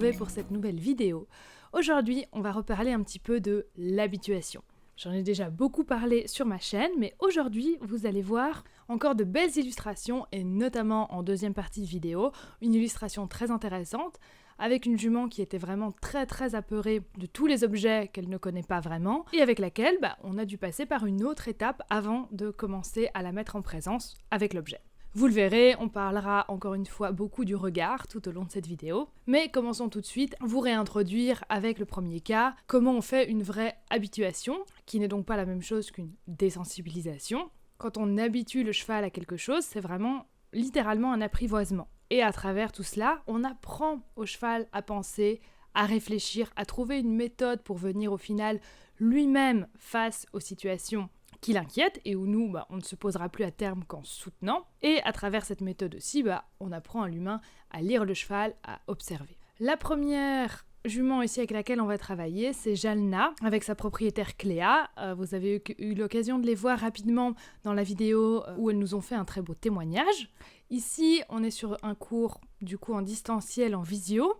retrouver pour cette nouvelle vidéo. Aujourd'hui, on va reparler un petit peu de l'habituation. J'en ai déjà beaucoup parlé sur ma chaîne, mais aujourd'hui, vous allez voir encore de belles illustrations, et notamment en deuxième partie de vidéo, une illustration très intéressante, avec une jument qui était vraiment très apeurée de tous les objets qu'elle ne connaît pas vraiment, et avec laquelle on a dû passer par une autre étape avant de commencer à la mettre en présence avec l'objet. Vous le verrez, on parlera encore une fois beaucoup du regard tout au long de cette vidéo. Mais commençons tout de suite, vous réintroduire avec le premier cas, comment on fait une vraie habituation, qui n'est donc pas la même chose qu'une désensibilisation. Quand on habitue le cheval à quelque chose, c'est vraiment littéralement un apprivoisement. Et à travers tout cela, on apprend au cheval à penser, à réfléchir, à trouver une méthode pour venir au final lui-même face aux situations qui l'inquiète et où nous, on ne se posera plus à terme qu'en soutenant. Et à travers cette méthode aussi, on apprend à l'humain à lire le cheval, à observer. La première jument ici avec laquelle on va travailler, c'est Jalna, avec sa propriétaire Cléa. Vous avez eu l'occasion de les voir rapidement dans la vidéo où elles nous ont fait un très beau témoignage. Ici, on est sur un cours du coup en distanciel, en visio,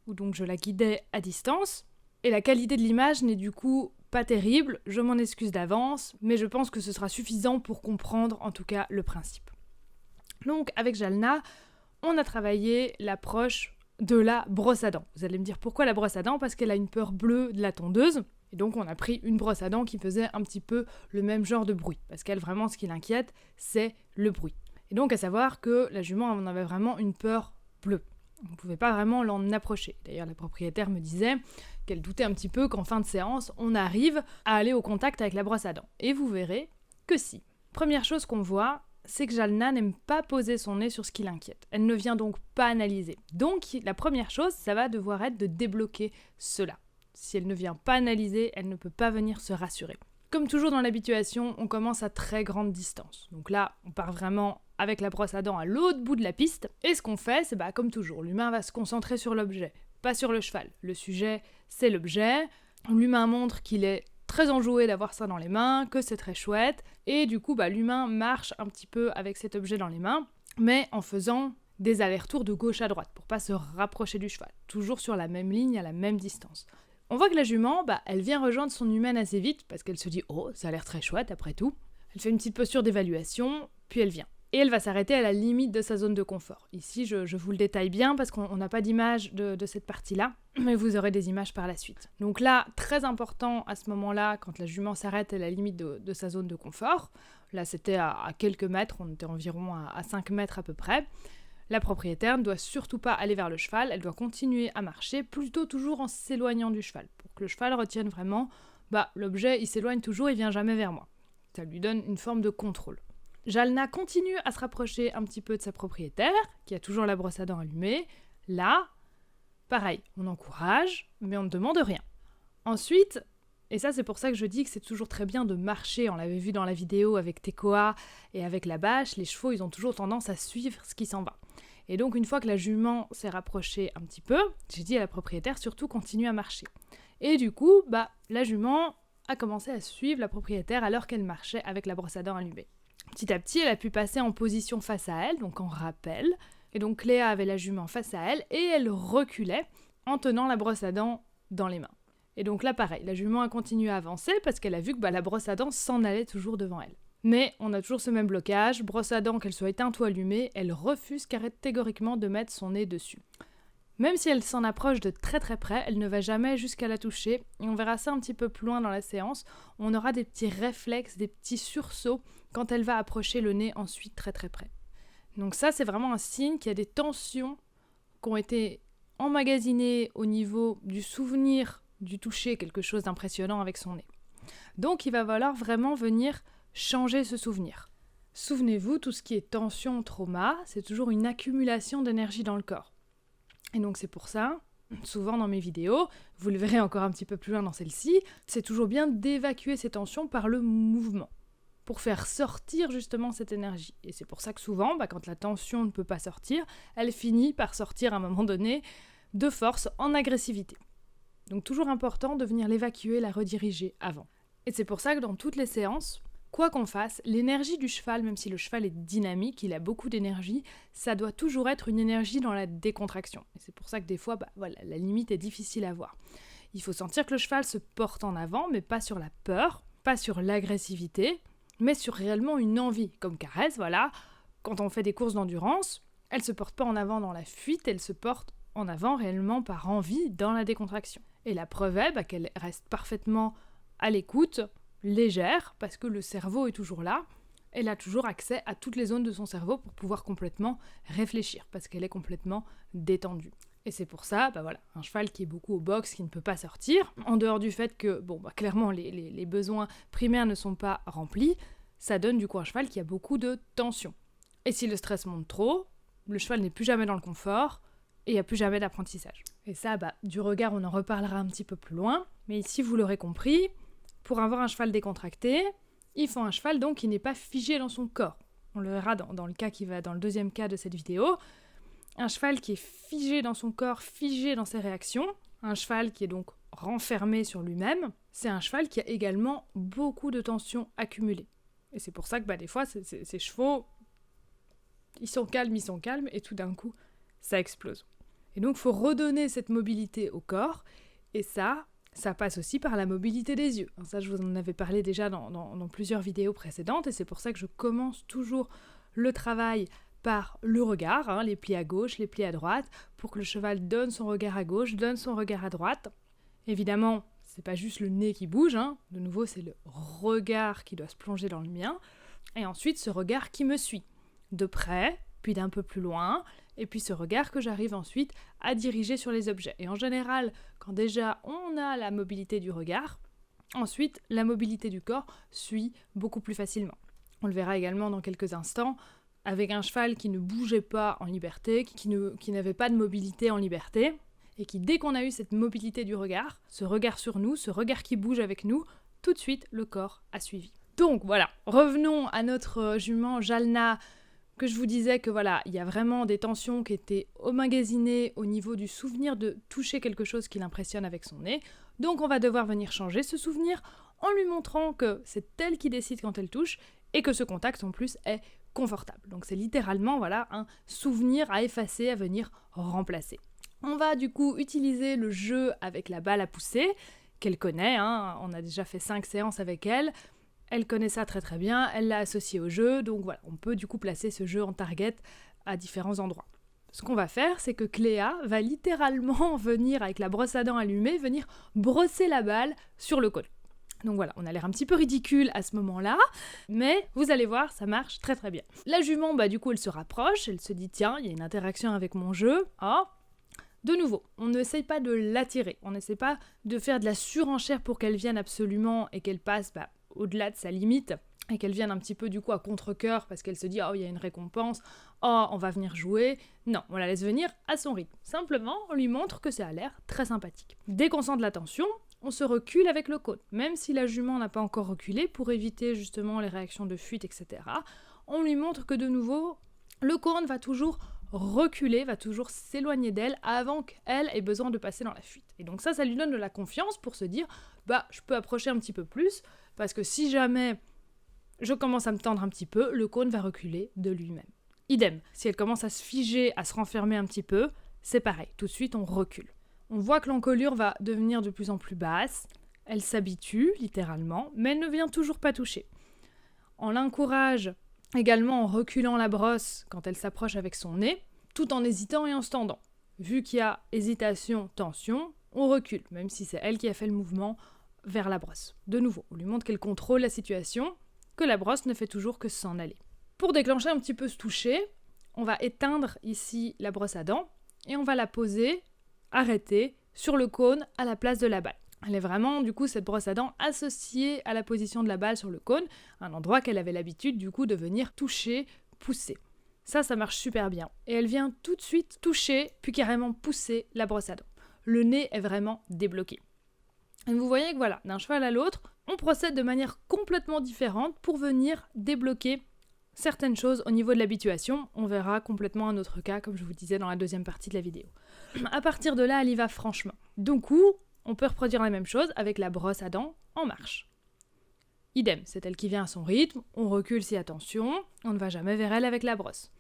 où donc je la guidais à distance. Et la qualité de l'image n'est du coup pas terrible, je m'en excuse d'avance, mais je pense que ce sera suffisant pour comprendre en tout cas le principe. Donc avec Jalna, on a travaillé l'approche de la brosse à dents. Vous allez me dire pourquoi la brosse à dents ? Parce qu'elle a une peur bleue de la tondeuse, et donc on a pris une brosse à dents qui faisait un petit peu le même genre de bruit, parce qu'elle vraiment ce qui l'inquiète, c'est le bruit. Et donc à savoir que la jument en avait vraiment une peur bleue. On ne pouvait pas vraiment l'en approcher. D'ailleurs, la propriétaire me disait qu'elle doutait un petit peu qu'en fin de séance, on arrive à aller au contact avec la brosse à dents. Et vous verrez que si. Première chose qu'on voit, c'est que Jalna n'aime pas poser son nez sur ce qui l'inquiète. Elle ne vient donc pas analyser. Donc, la première chose, ça va devoir être de débloquer cela. Si elle ne vient pas analyser, elle ne peut pas venir se rassurer. Comme toujours dans l'habituation, on commence à très grande distance. Donc là, on part vraiment avec la brosse à dents à l'autre bout de la piste. Et ce qu'on fait, c'est comme toujours, l'humain va se concentrer sur l'objet, pas sur le cheval. Le sujet, c'est l'objet. L'humain montre qu'il est très enjoué d'avoir ça dans les mains, que c'est très chouette. Et du coup, l'humain marche un petit peu avec cet objet dans les mains, mais en faisant des allers-retours de gauche à droite pour pas se rapprocher du cheval. Toujours sur la même ligne, à la même distance. On voit que la jument, elle vient rejoindre son humaine assez vite parce qu'elle se dit « Oh, ça a l'air très chouette après tout ». Elle fait une petite posture d'évaluation, puis elle vient. Et elle va s'arrêter à la limite de sa zone de confort. Ici, je vous le détaille bien parce qu'on n'a pas d'image de cette partie-là, mais vous aurez des images par la suite. Donc là, très important à ce moment-là, quand la jument s'arrête à la limite de sa zone de confort, là c'était à quelques mètres, on était environ à 5 mètres à peu près, la propriétaire ne doit surtout pas aller vers le cheval, elle doit continuer à marcher, plutôt toujours en s'éloignant du cheval, pour que le cheval retienne vraiment, l'objet il s'éloigne toujours, il vient jamais vers moi. Ça lui donne une forme de contrôle. Jalna continue à se rapprocher un petit peu de sa propriétaire, qui a toujours la brosse à dents allumée. Là, pareil, on encourage, mais on ne demande rien. Ensuite, et ça c'est pour ça que je dis que c'est toujours très bien de marcher, on l'avait vu dans la vidéo avec Tekoa et avec la bâche, les chevaux ils ont toujours tendance à suivre ce qui s'en va. Et donc une fois que la jument s'est rapprochée un petit peu, j'ai dit à la propriétaire surtout continue à marcher. Et du coup, la jument a commencé à suivre la propriétaire alors qu'elle marchait avec la brosse à dents allumée. Petit à petit, elle a pu passer en position face à elle, donc en rappel. Et donc Cléa avait la jument face à elle et elle reculait en tenant la brosse à dents dans les mains. Et donc là, pareil, la jument a continué à avancer parce qu'elle a vu que la brosse à dents s'en allait toujours devant elle. Mais on a toujours ce même blocage, brosse à dents, qu'elle soit éteinte ou allumée, elle refuse catégoriquement de mettre son nez dessus. Même si elle s'en approche de très près, elle ne va jamais jusqu'à la toucher, et on verra ça un petit peu plus loin dans la séance, on aura des petits réflexes, des petits sursauts quand elle va approcher le nez ensuite très près. Donc ça, c'est vraiment un signe qu'il y a des tensions qui ont été emmagasinées au niveau du souvenir du toucher quelque chose d'impressionnant avec son nez. Donc il va falloir vraiment venir changer ce souvenir. Souvenez-vous, tout ce qui est tension, trauma, c'est toujours une accumulation d'énergie dans le corps. Et donc c'est pour ça, souvent dans mes vidéos, vous le verrez encore un petit peu plus loin dans celle-ci, c'est toujours bien d'évacuer ces tensions par le mouvement, pour faire sortir justement cette énergie. Et c'est pour ça que souvent, quand la tension ne peut pas sortir, elle finit par sortir à un moment donné de force en agressivité. Donc toujours important de venir l'évacuer, la rediriger avant. Et c'est pour ça que dans toutes les séances, quoi qu'on fasse, l'énergie du cheval, même si le cheval est dynamique, il a beaucoup d'énergie, ça doit toujours être une énergie dans la décontraction. Et c'est pour ça que des fois, la limite est difficile à voir. Il faut sentir que le cheval se porte en avant, mais pas sur la peur, pas sur l'agressivité, mais sur réellement une envie. Comme Caresse, voilà, quand on fait des courses d'endurance, elle se porte pas en avant dans la fuite, elle se porte en avant réellement par envie dans la décontraction. Et la preuve est qu'elle reste parfaitement à l'écoute, légère, parce que le cerveau est toujours là. Elle a toujours accès à toutes les zones de son cerveau pour pouvoir complètement réfléchir, parce qu'elle est complètement détendue. Et c'est pour ça, un cheval qui est beaucoup au box, qui ne peut pas sortir, en dehors du fait que, clairement, les besoins primaires ne sont pas remplis, ça donne du coup un cheval qui a beaucoup de tension. Et si le stress monte trop, le cheval n'est plus jamais dans le confort, et il n'y a plus jamais d'apprentissage. Et ça, du regard, on en reparlera un petit peu plus loin, mais ici, vous l'aurez compris, pour avoir un cheval décontracté, il faut un cheval donc qui n'est pas figé dans son corps. On le verra dans le cas qui va dans le deuxième cas de cette vidéo. Un cheval qui est figé dans son corps, figé dans ses réactions, un cheval qui est donc renfermé sur lui-même, c'est un cheval qui a également beaucoup de tensions accumulées. Et c'est pour ça que des fois, ces chevaux, ils sont calmes, et tout d'un coup, ça explose. Et donc, il faut redonner cette mobilité au corps, et ça passe aussi par la mobilité des yeux. Ça, je vous en avais parlé déjà dans plusieurs vidéos précédentes, et c'est pour ça que je commence toujours le travail par le regard, les plis à gauche, les plis à droite, pour que le cheval donne son regard à gauche, donne son regard à droite. Évidemment, c'est pas juste le nez qui bouge, de nouveau, c'est le regard qui doit se plonger dans le mien, et ensuite ce regard qui me suit, de près, puis d'un peu plus loin, et puis ce regard que j'arrive ensuite à diriger sur les objets. Et en général, quand déjà on a la mobilité du regard, ensuite la mobilité du corps suit beaucoup plus facilement. On le verra également dans quelques instants, avec un cheval qui ne bougeait pas en liberté, qui n'avait pas de mobilité en liberté, et qui, dès qu'on a eu cette mobilité du regard, ce regard sur nous, ce regard qui bouge avec nous, tout de suite, le corps a suivi. Donc voilà, revenons à notre jument Jalna, que je vous disais que il y a vraiment des tensions qui étaient emmagasinées au niveau du souvenir de toucher quelque chose qui l'impressionne avec son nez. Donc on va devoir venir changer ce souvenir en lui montrant que c'est elle qui décide quand elle touche, et que ce contact en plus est confortable. Donc c'est littéralement un souvenir à effacer, à venir remplacer. On va du coup utiliser le jeu avec la balle à pousser, qu'elle connaît, on a déjà fait 5 séances avec elle. Elle connaît ça très très bien, elle l'a associé au jeu, donc on peut du coup placer ce jeu en target à différents endroits. Ce qu'on va faire, c'est que Cléa va littéralement venir, avec la brosse à dents allumée, venir brosser la balle sur le cône. Donc on a l'air un petit peu ridicule à ce moment-là, mais vous allez voir, ça marche très très bien. La jument, du coup, elle se rapproche, elle se dit, tiens, il y a une interaction avec mon jeu. De nouveau, on n'essaye pas de l'attirer, on n'essaie pas de faire de la surenchère pour qu'elle vienne absolument et qu'elle passe au-delà de sa limite, et qu'elle vienne un petit peu du coup à contre-cœur parce qu'elle se dit « Oh, il y a une récompense, oh, on va venir jouer ». Non, on la laisse venir à son rythme. Simplement, on lui montre que ça a l'air très sympathique. Dès qu'on sent de la tension, on se recule avec le cône. Même si la jument n'a pas encore reculé, pour éviter justement les réactions de fuite, etc., on lui montre que de nouveau, le cône va toujours reculer, va toujours s'éloigner d'elle avant qu'elle ait besoin de passer dans la fuite. Et donc ça lui donne de la confiance pour se dire « je peux approcher un petit peu plus ». Parce que si jamais je commence à me tendre un petit peu, le cône va reculer de lui-même. Idem, si elle commence à se figer, à se renfermer un petit peu, c'est pareil, tout de suite on recule. On voit que l'encolure va devenir de plus en plus basse, elle s'habitue littéralement, mais elle ne vient toujours pas toucher. On l'encourage également en reculant la brosse quand elle s'approche avec son nez, tout en hésitant et en se tendant. Vu qu'il y a hésitation, tension, on recule, même si c'est elle qui a fait le mouvement vers la brosse. De nouveau, on lui montre qu'elle contrôle la situation, que la brosse ne fait toujours que s'en aller. Pour déclencher un petit peu ce toucher, on va éteindre ici la brosse à dents et on va la poser, arrêter, sur le cône à la place de la balle. Elle est vraiment, du coup, cette brosse à dents associée à la position de la balle sur le cône, un endroit qu'elle avait l'habitude, du coup, de venir toucher, pousser. Ça marche super bien. Et elle vient tout de suite toucher, puis carrément pousser la brosse à dents. Le nez est vraiment débloqué. Et vous voyez que d'un cheval à l'autre, on procède de manière complètement différente pour venir débloquer certaines choses au niveau de l'habituation. On verra complètement un autre cas, comme je vous disais dans la deuxième partie de la vidéo. À partir de là, elle y va franchement. Du coup, on peut reproduire la même chose avec la brosse à dents en marche. idem, c'est elle qui vient à son rythme, on recule si attention, on ne va jamais vers elle avec la brosse.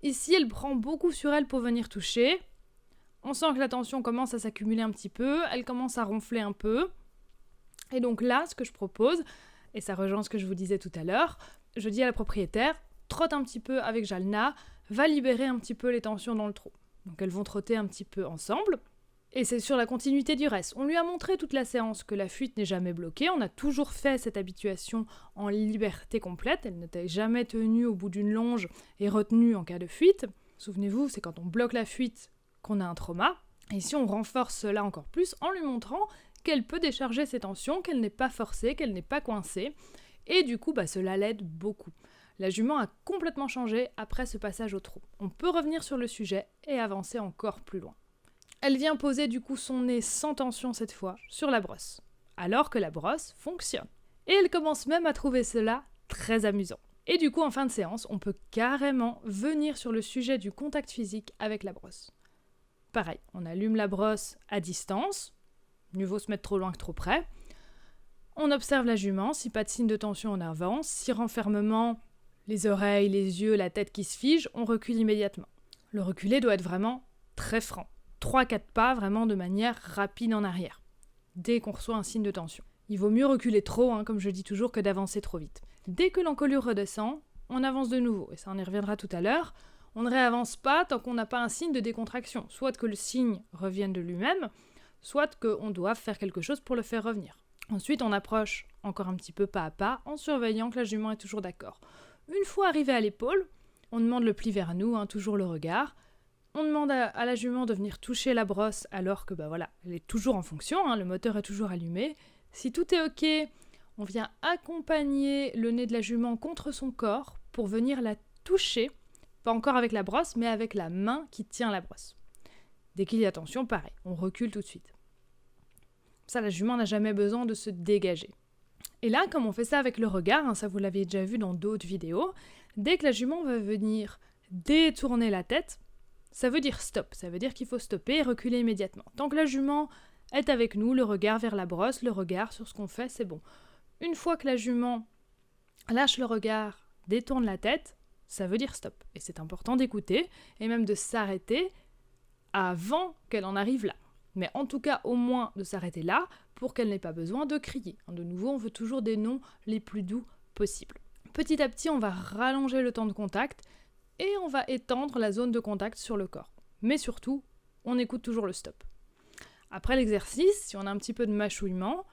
Ici, elle prend beaucoup sur elle pour venir toucher. On sent que la tension commence à s'accumuler un petit peu, elle commence à ronfler un peu. Et donc là, ce que je propose, et ça rejoint ce que je vous disais tout à l'heure, je dis à la propriétaire, trotte un petit peu avec Jalna, va libérer un petit peu les tensions dans le trot. Donc elles vont trotter un petit peu ensemble. Et c'est sur la continuité du reste. On lui a montré toute la séance que la fuite n'est jamais bloquée. On a toujours fait cette habituation en liberté complète. Elle n'était jamais tenue au bout d'une longe et retenue en cas de fuite. Souvenez-vous, c'est quand on bloque la fuite qu'on a un trauma. Et ici, on renforce cela encore plus en lui montrant qu'elle peut décharger ses tensions, qu'elle n'est pas forcée, qu'elle n'est pas coincée. Et du coup, cela l'aide beaucoup. La jument a complètement changé après ce passage au trot. On peut revenir sur le sujet et avancer encore plus loin. Elle vient poser du coup son nez sans tension cette fois sur la brosse, alors que la brosse fonctionne. Et elle commence même à trouver cela très amusant. Et du coup en fin de séance, on peut carrément venir sur le sujet du contact physique avec la brosse. Pareil, on allume la brosse à distance, mieux vaut se mettre trop loin que trop près. On observe la jument, si pas de signe de tension on avance, si renfermement, les oreilles, les yeux, la tête qui se fige, on recule immédiatement. Le reculer doit être vraiment très franc. 3-4 pas vraiment de manière rapide en arrière, dès qu'on reçoit un signe de tension. Il vaut mieux reculer trop, comme je dis toujours, que d'avancer trop vite. Dès que l'encolure redescend, on avance de nouveau, et ça on y reviendra tout à l'heure. On ne réavance pas tant qu'on n'a pas un signe de décontraction, soit que le signe revienne de lui-même, soit qu'on doive faire quelque chose pour le faire revenir. Ensuite, on approche encore un petit peu pas à pas, en surveillant que la jument est toujours d'accord. Une fois arrivé à l'épaule, on demande le pli vers nous, toujours le regard. On demande à la jument de venir toucher la brosse alors que elle est toujours en fonction, le moteur est toujours allumé. Si tout est ok, on vient accompagner le nez de la jument contre son corps pour venir la toucher, pas encore avec la brosse, mais avec la main qui tient la brosse. Dès qu'il y a tension, pareil, on recule tout de suite. Ça, la jument n'a jamais besoin de se dégager. Et là, comme on fait ça avec le regard, ça vous l'avez déjà vu dans d'autres vidéos, dès que la jument va venir détourner la tête, ça veut dire stop, ça veut dire qu'il faut stopper et reculer immédiatement. Tant que la jument est avec nous, le regard vers la brosse, le regard sur ce qu'on fait, c'est bon. Une fois que la jument lâche le regard, détourne la tête, ça veut dire stop. Et c'est important d'écouter et même de s'arrêter avant qu'elle en arrive là. Mais en tout cas, au moins de s'arrêter là pour qu'elle n'ait pas besoin de crier. De nouveau, on veut toujours des noms les plus doux possibles. Petit à petit, on va rallonger le temps de contact et on va étendre la zone de contact sur le corps. Mais surtout, on écoute toujours le stop. Après l'exercice, si on a un petit peu de mâchouillement,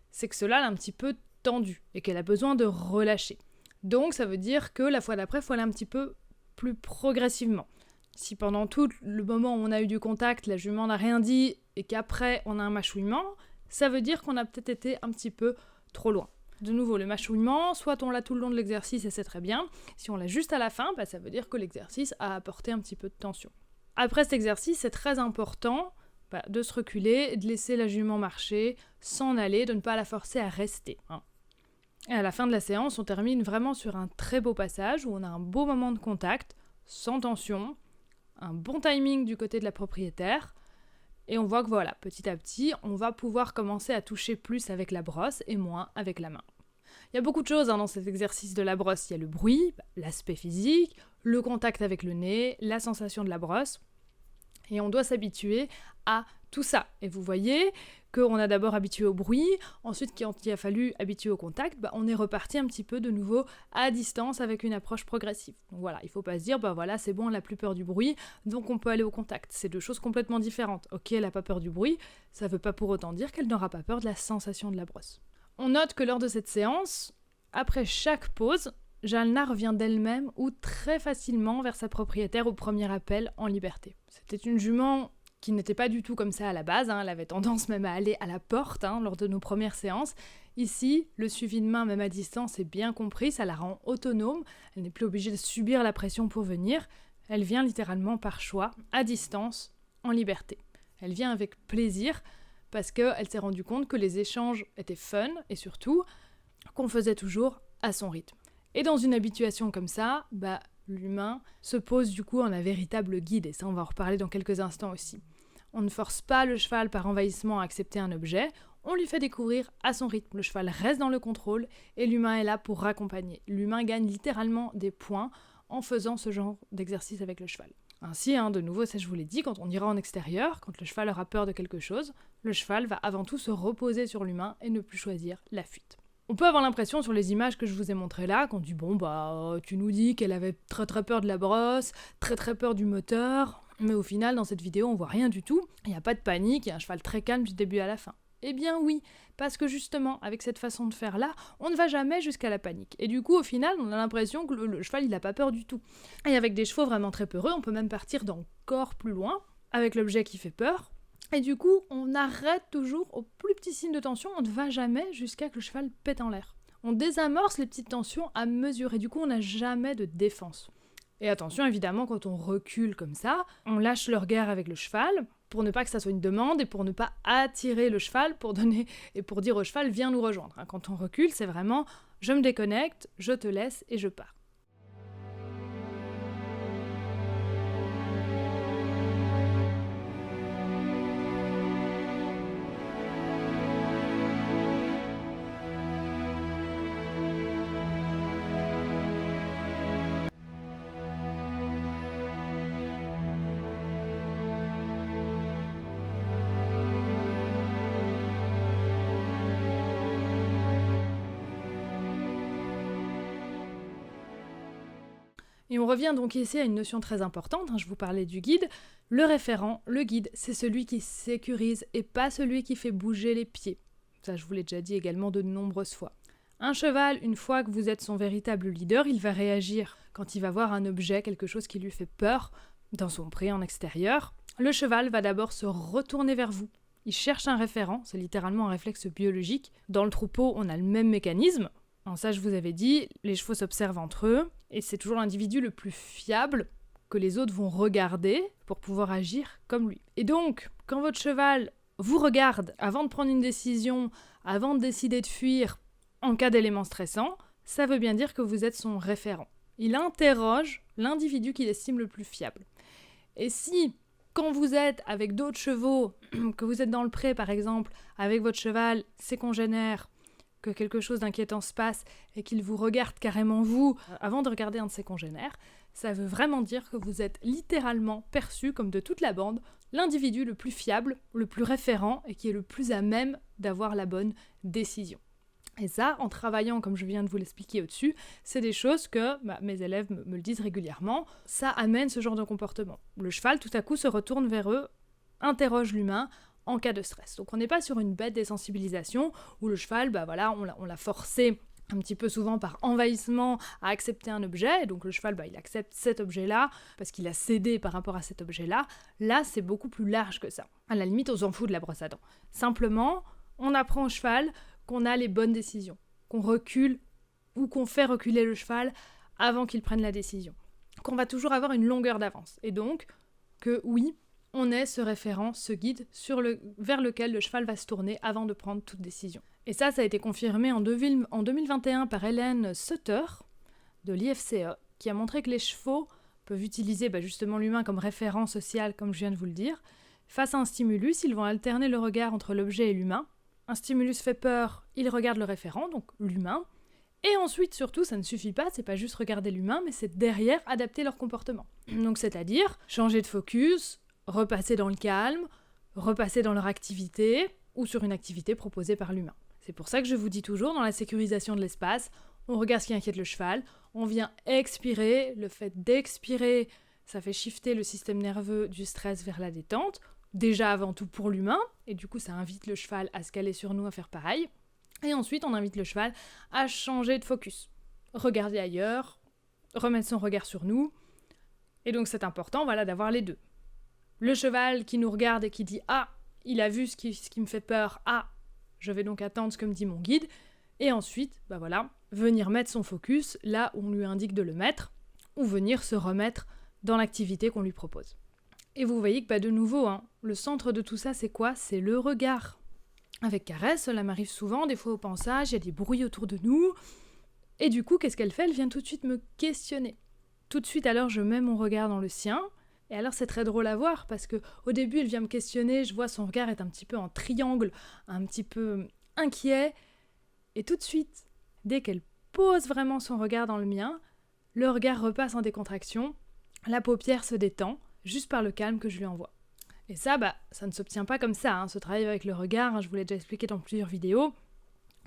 c'est que cela est un petit peu tendu et qu'elle a besoin de relâcher. Donc ça veut dire que la fois d'après, il faut aller un petit peu plus progressivement. Si pendant tout le moment où on a eu du contact, la jument n'a rien dit et qu'après on a un mâchouillement, ça veut dire qu'on a peut-être été un petit peu trop loin. De nouveau, le mâchouillement, soit on l'a tout le long de l'exercice et c'est très bien. Si on l'a juste à la fin, ça veut dire que l'exercice a apporté un petit peu de tension. Après cet exercice, c'est très important de se reculer, de laisser la jument marcher, s'en aller, de ne pas la forcer à rester. Et à la fin de la séance, on termine vraiment sur un très beau passage où on a un beau moment de contact, sans tension, un bon timing du côté de la propriétaire. Et on voit que petit à petit, on va pouvoir commencer à toucher plus avec la brosse et moins avec la main. Il y a beaucoup de choses dans cet exercice de la brosse. Il y a le bruit, l'aspect physique, le contact avec le nez, la sensation de la brosse. Et on doit s'habituer à tout ça. Et vous voyez qu'on a d'abord habitué au bruit, ensuite quand il a fallu habituer au contact, on est reparti un petit peu de nouveau à distance avec une approche progressive. Donc voilà, il ne faut pas se dire, voilà, c'est bon, elle n'a plus peur du bruit, donc on peut aller au contact. C'est deux choses complètement différentes. Ok, elle n'a pas peur du bruit, ça ne veut pas pour autant dire qu'elle n'aura pas peur de la sensation de la brosse. On note que lors de cette séance, après chaque pause, Jalna revient d'elle-même ou très facilement vers sa propriétaire au premier appel en liberté. C'était une jument qui n'était pas du tout comme ça à la base, elle avait tendance même à aller à la porte lors de nos premières séances. Ici, le suivi de main, même à distance, est bien compris, ça la rend autonome, elle n'est plus obligée de subir la pression pour venir, elle vient littéralement par choix, à distance, en liberté. Elle vient avec plaisir, parce qu'elle s'est rendue compte que les échanges étaient fun, et surtout, qu'on faisait toujours à son rythme. Et dans une habituation comme ça, l'humain se pose du coup en un véritable guide, et ça on va en reparler dans quelques instants aussi. On ne force pas le cheval par envahissement à accepter un objet, on lui fait découvrir à son rythme. Le cheval reste dans le contrôle et l'humain est là pour raccompagner. L'humain gagne littéralement des points en faisant ce genre d'exercice avec le cheval. Ainsi, de nouveau, ça je vous l'ai dit, quand on ira en extérieur, quand le cheval aura peur de quelque chose, le cheval va avant tout se reposer sur l'humain et ne plus choisir la fuite. On peut avoir l'impression sur les images que je vous ai montrées là, qu'on dit tu nous dis qu'elle avait très très peur de la brosse, très très peur du moteur, mais au final dans cette vidéo on voit rien du tout, il n'y a pas de panique, il y a un cheval très calme du début à la fin. Eh bien oui, parce que justement avec cette façon de faire là, on ne va jamais jusqu'à la panique. Et du coup au final on a l'impression que le cheval il n'a pas peur du tout. Et avec des chevaux vraiment très peureux, on peut même partir d'encore plus loin, avec l'objet qui fait peur. Et du coup, on arrête toujours au plus petit signe de tension, on ne va jamais jusqu'à que le cheval pète en l'air. On désamorce les petites tensions à mesure, et du coup, on n'a jamais de défense. Et attention, évidemment, quand on recule comme ça, on lâche le regard avec le cheval, pour ne pas que ça soit une demande, et pour ne pas attirer le cheval, pour dire au cheval, viens nous rejoindre. Quand on recule, c'est vraiment, je me déconnecte, je te laisse, et je pars. Et on revient donc ici à une notion très importante, je vous parlais du guide. Le référent, le guide, c'est celui qui sécurise et pas celui qui fait bouger les pieds. Ça, je vous l'ai déjà dit également de nombreuses fois. Un cheval, une fois que vous êtes son véritable leader, il va réagir quand il va voir un objet, quelque chose qui lui fait peur, dans son pré en extérieur. Le cheval va d'abord se retourner vers vous. Il cherche un référent, c'est littéralement un réflexe biologique. Dans le troupeau, on a le même mécanisme. Ça, je vous avais dit, les chevaux s'observent entre eux, et c'est toujours l'individu le plus fiable que les autres vont regarder pour pouvoir agir comme lui. Et donc, quand votre cheval vous regarde avant de prendre une décision, avant de décider de fuir en cas d'élément stressant, ça veut bien dire que vous êtes son référent. Il interroge l'individu qu'il estime le plus fiable. Et si, quand vous êtes avec d'autres chevaux, que vous êtes dans le pré par exemple, avec votre cheval, ses congénères, que quelque chose d'inquiétant se passe et qu'il vous regarde carrément vous avant de regarder un de ses congénères, ça veut vraiment dire que vous êtes littéralement perçu comme de toute la bande l'individu le plus fiable, le plus référent et qui est le plus à même d'avoir la bonne décision. Et ça, en travaillant, comme je viens de vous l'expliquer au-dessus, c'est des choses que mes élèves me le disent régulièrement, ça amène ce genre de comportement. Le cheval, tout à coup, se retourne vers eux, interroge l'humain, en cas de stress. Donc on n'est pas sur une bête désensibilisation où le cheval, on l'a forcé un petit peu souvent par envahissement à accepter un objet, et donc le cheval, il accepte cet objet-là parce qu'il a cédé par rapport à cet objet-là. Là, c'est beaucoup plus large que ça. À la limite, on s'en fout de la brosse à dents. Simplement, on apprend au cheval qu'on a les bonnes décisions, qu'on recule ou qu'on fait reculer le cheval avant qu'il prenne la décision, qu'on va toujours avoir une longueur d'avance. Et donc, que oui, on est ce référent, ce guide vers lequel le cheval va se tourner avant de prendre toute décision. Et ça a été confirmé en 2021 par Hélène Sutter de l'IFCE, qui a montré que les chevaux peuvent utiliser justement l'humain comme référent social, comme je viens de vous le dire. Face à un stimulus, ils vont alterner le regard entre l'objet et l'humain. Un stimulus fait peur, ils regardent le référent, donc l'humain. Et ensuite, surtout, ça ne suffit pas, c'est pas juste regarder l'humain, mais c'est derrière adapter leur comportement. Donc c'est-à-dire changer de focus, repasser dans le calme, repasser dans leur activité ou sur une activité proposée par l'humain. C'est pour ça que je vous dis toujours, dans la sécurisation de l'espace, on regarde ce qui inquiète le cheval, on vient expirer, le fait d'expirer, ça fait shifter le système nerveux du stress vers la détente, déjà avant tout pour l'humain, et du coup ça invite le cheval à se caler sur nous, à faire pareil, et ensuite on invite le cheval à changer de focus, regarder ailleurs, remettre son regard sur nous, et donc c'est important d'avoir les deux. Le cheval qui nous regarde et qui dit « Ah, il a vu ce qui me fait peur, ah, je vais donc attendre ce que me dit mon guide », et ensuite, venir mettre son focus là où on lui indique de le mettre, ou venir se remettre dans l'activité qu'on lui propose. Et vous voyez que de nouveau, le centre de tout ça, c'est quoi ? C'est le regard. Avec Caresse, cela m'arrive souvent, des fois au pensage, il y a des bruits autour de nous, et du coup, qu'est-ce qu'elle fait ? Elle vient tout de suite me questionner. Tout de suite, alors, je mets mon regard dans le sien, et alors c'est très drôle à voir, parce que au début, elle vient me questionner, je vois son regard est un petit peu en triangle, un petit peu inquiet, et tout de suite, dès qu'elle pose vraiment son regard dans le mien, le regard repasse en décontraction, la paupière se détend, juste par le calme que je lui envoie. Et ça, ça ne s'obtient pas comme ça, ce travail avec le regard, je vous l'ai déjà expliqué dans plusieurs vidéos,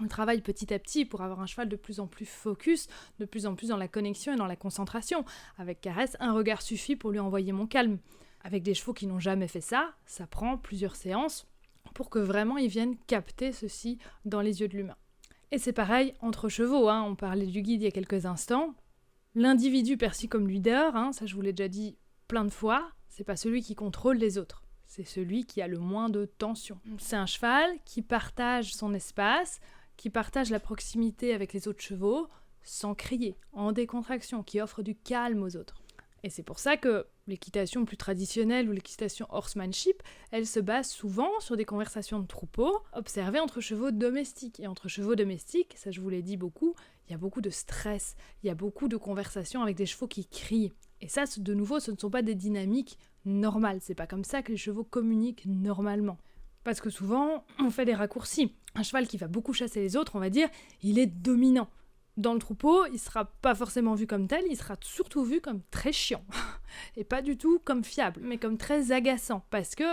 on travaille petit à petit pour avoir un cheval de plus en plus focus, de plus en plus dans la connexion et dans la concentration. Avec Caresse, un regard suffit pour lui envoyer mon calme. Avec des chevaux qui n'ont jamais fait ça, ça prend plusieurs séances pour que vraiment ils viennent capter ceci dans les yeux de l'humain. Et c'est pareil entre chevaux, on parlait du guide il y a quelques instants. L'individu perçu comme leader, ça je vous l'ai déjà dit plein de fois, c'est pas celui qui contrôle les autres, c'est celui qui a le moins de tension. C'est un cheval qui partage son espace, qui partage la proximité avec les autres chevaux, sans crier, en décontraction, qui offre du calme aux autres. Et c'est pour ça que l'équitation plus traditionnelle ou l'équitation horsemanship, elle se base souvent sur des conversations de troupeau observées entre chevaux domestiques. Et entre chevaux domestiques, ça je vous l'ai dit beaucoup, il y a beaucoup de stress, il y a beaucoup de conversations avec des chevaux qui crient. Et ça, de nouveau, ce ne sont pas des dynamiques normales, c'est pas comme ça que les chevaux communiquent normalement. Parce que souvent, on fait des raccourcis. Un cheval qui va beaucoup chasser les autres, on va dire, il est dominant. Dans le troupeau, il sera pas forcément vu comme tel, il sera surtout vu comme très chiant. Et pas du tout comme fiable, mais comme très agaçant. Parce que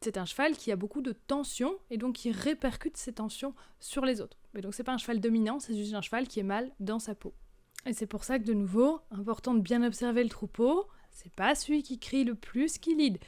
c'est un cheval qui a beaucoup de tensions, et donc qui répercute ces tensions sur les autres. Mais donc c'est pas un cheval dominant, c'est juste un cheval qui est mal dans sa peau. Et c'est pour ça que de nouveau, important de bien observer le troupeau, c'est pas celui qui crie le plus qui lead.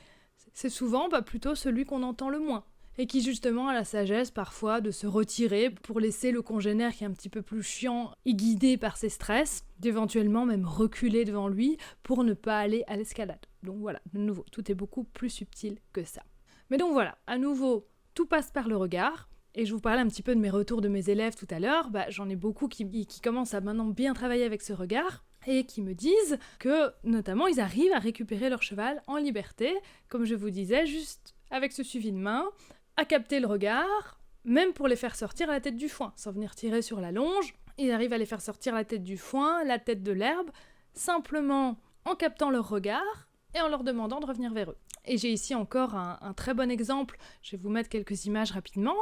C'est souvent plutôt celui qu'on entend le moins. Et qui justement a la sagesse parfois de se retirer pour laisser le congénère qui est un petit peu plus chiant et guidé par ses stress, d'éventuellement même reculer devant lui pour ne pas aller à l'escalade. Donc voilà, de nouveau, tout est beaucoup plus subtil que ça. Mais donc voilà, à nouveau, tout passe par le regard. Et je vous parlais un petit peu de mes retours de mes élèves tout à l'heure, j'en ai beaucoup qui commencent à maintenant bien travailler avec ce regard et qui me disent que notamment ils arrivent à récupérer leur cheval en liberté, comme je vous disais, juste avec ce suivi de main, à capter le regard, même pour les faire sortir la tête du foin, sans venir tirer sur la longe. Ils arrivent à les faire sortir la tête du foin, la tête de l'herbe, simplement en captant leur regard et en leur demandant de revenir vers eux. Et j'ai ici encore un très bon exemple, je vais vous mettre quelques images rapidement,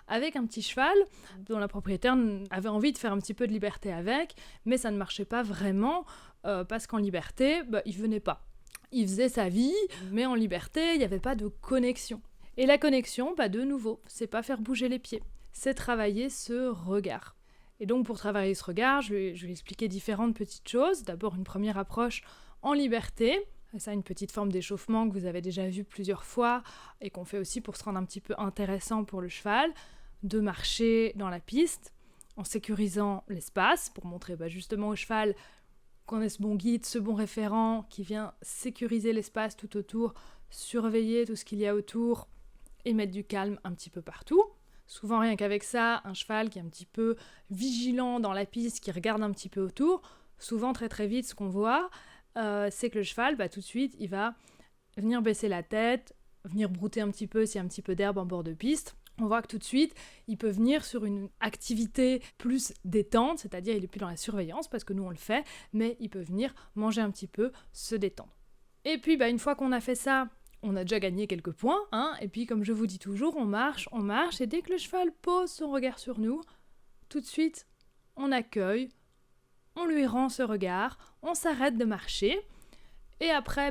avec un petit cheval dont la propriétaire avait envie de faire un petit peu de liberté avec, mais ça ne marchait pas vraiment, parce qu'en liberté, il venait pas. Il faisait sa vie, mais en liberté, il n'y avait pas de connexion. Et la connexion, de nouveau, c'est pas faire bouger les pieds, c'est travailler ce regard. Et donc pour travailler ce regard, je vais expliquer différentes petites choses. D'abord une première approche en liberté, et ça une petite forme d'échauffement que vous avez déjà vu plusieurs fois et qu'on fait aussi pour se rendre un petit peu intéressant pour le cheval, de marcher dans la piste en sécurisant l'espace pour montrer justement au cheval qu'on est ce bon guide, ce bon référent qui vient sécuriser l'espace tout autour, surveiller tout ce qu'il y a autour et mettre du calme un petit peu partout. Souvent rien qu'avec ça, un cheval qui est un petit peu vigilant dans la piste, qui regarde un petit peu autour, souvent très très vite ce qu'on voit, c'est que le cheval, tout de suite, il va venir baisser la tête, venir brouter un petit peu s'il y a un petit peu d'herbe en bord de piste. On voit que tout de suite, il peut venir sur une activité plus détente, c'est-à-dire il est plus dans la surveillance parce que nous on le fait, mais il peut venir manger un petit peu, se détendre. Et puis une fois qu'on a fait ça, on a déjà gagné quelques points, et puis comme je vous dis toujours, on marche, et dès que le cheval pose son regard sur nous, tout de suite, on accueille, on lui rend ce regard, on s'arrête de marcher, et après,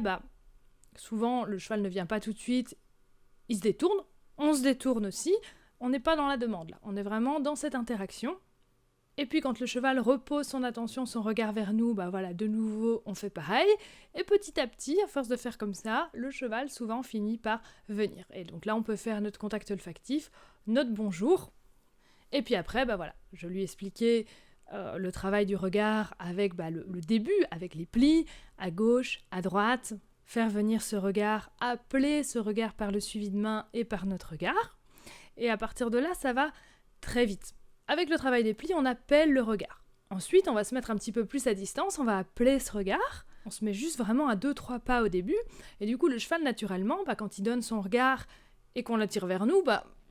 souvent le cheval ne vient pas tout de suite, il se détourne, on se détourne aussi, on n'est pas dans la demande là, on est vraiment dans cette interaction. Et puis quand le cheval repose son attention, son regard vers nous, de nouveau on fait pareil. Et petit à petit, à force de faire comme ça, le cheval souvent finit par venir. Et donc là on peut faire notre contact olfactif, notre bonjour. Et puis après, je lui ai expliqué le travail du regard avec le début, avec les plis, à gauche, à droite, faire venir ce regard, appeler ce regard par le suivi de main et par notre regard. Et à partir de là, ça va très vite. Avec le travail des plis, on appelle le regard. Ensuite, on va se mettre un petit peu plus à distance, on va appeler ce regard. On se met juste vraiment à 2-3 pas au début. Et du coup, le cheval, naturellement, quand il donne son regard et qu'on l'attire vers nous,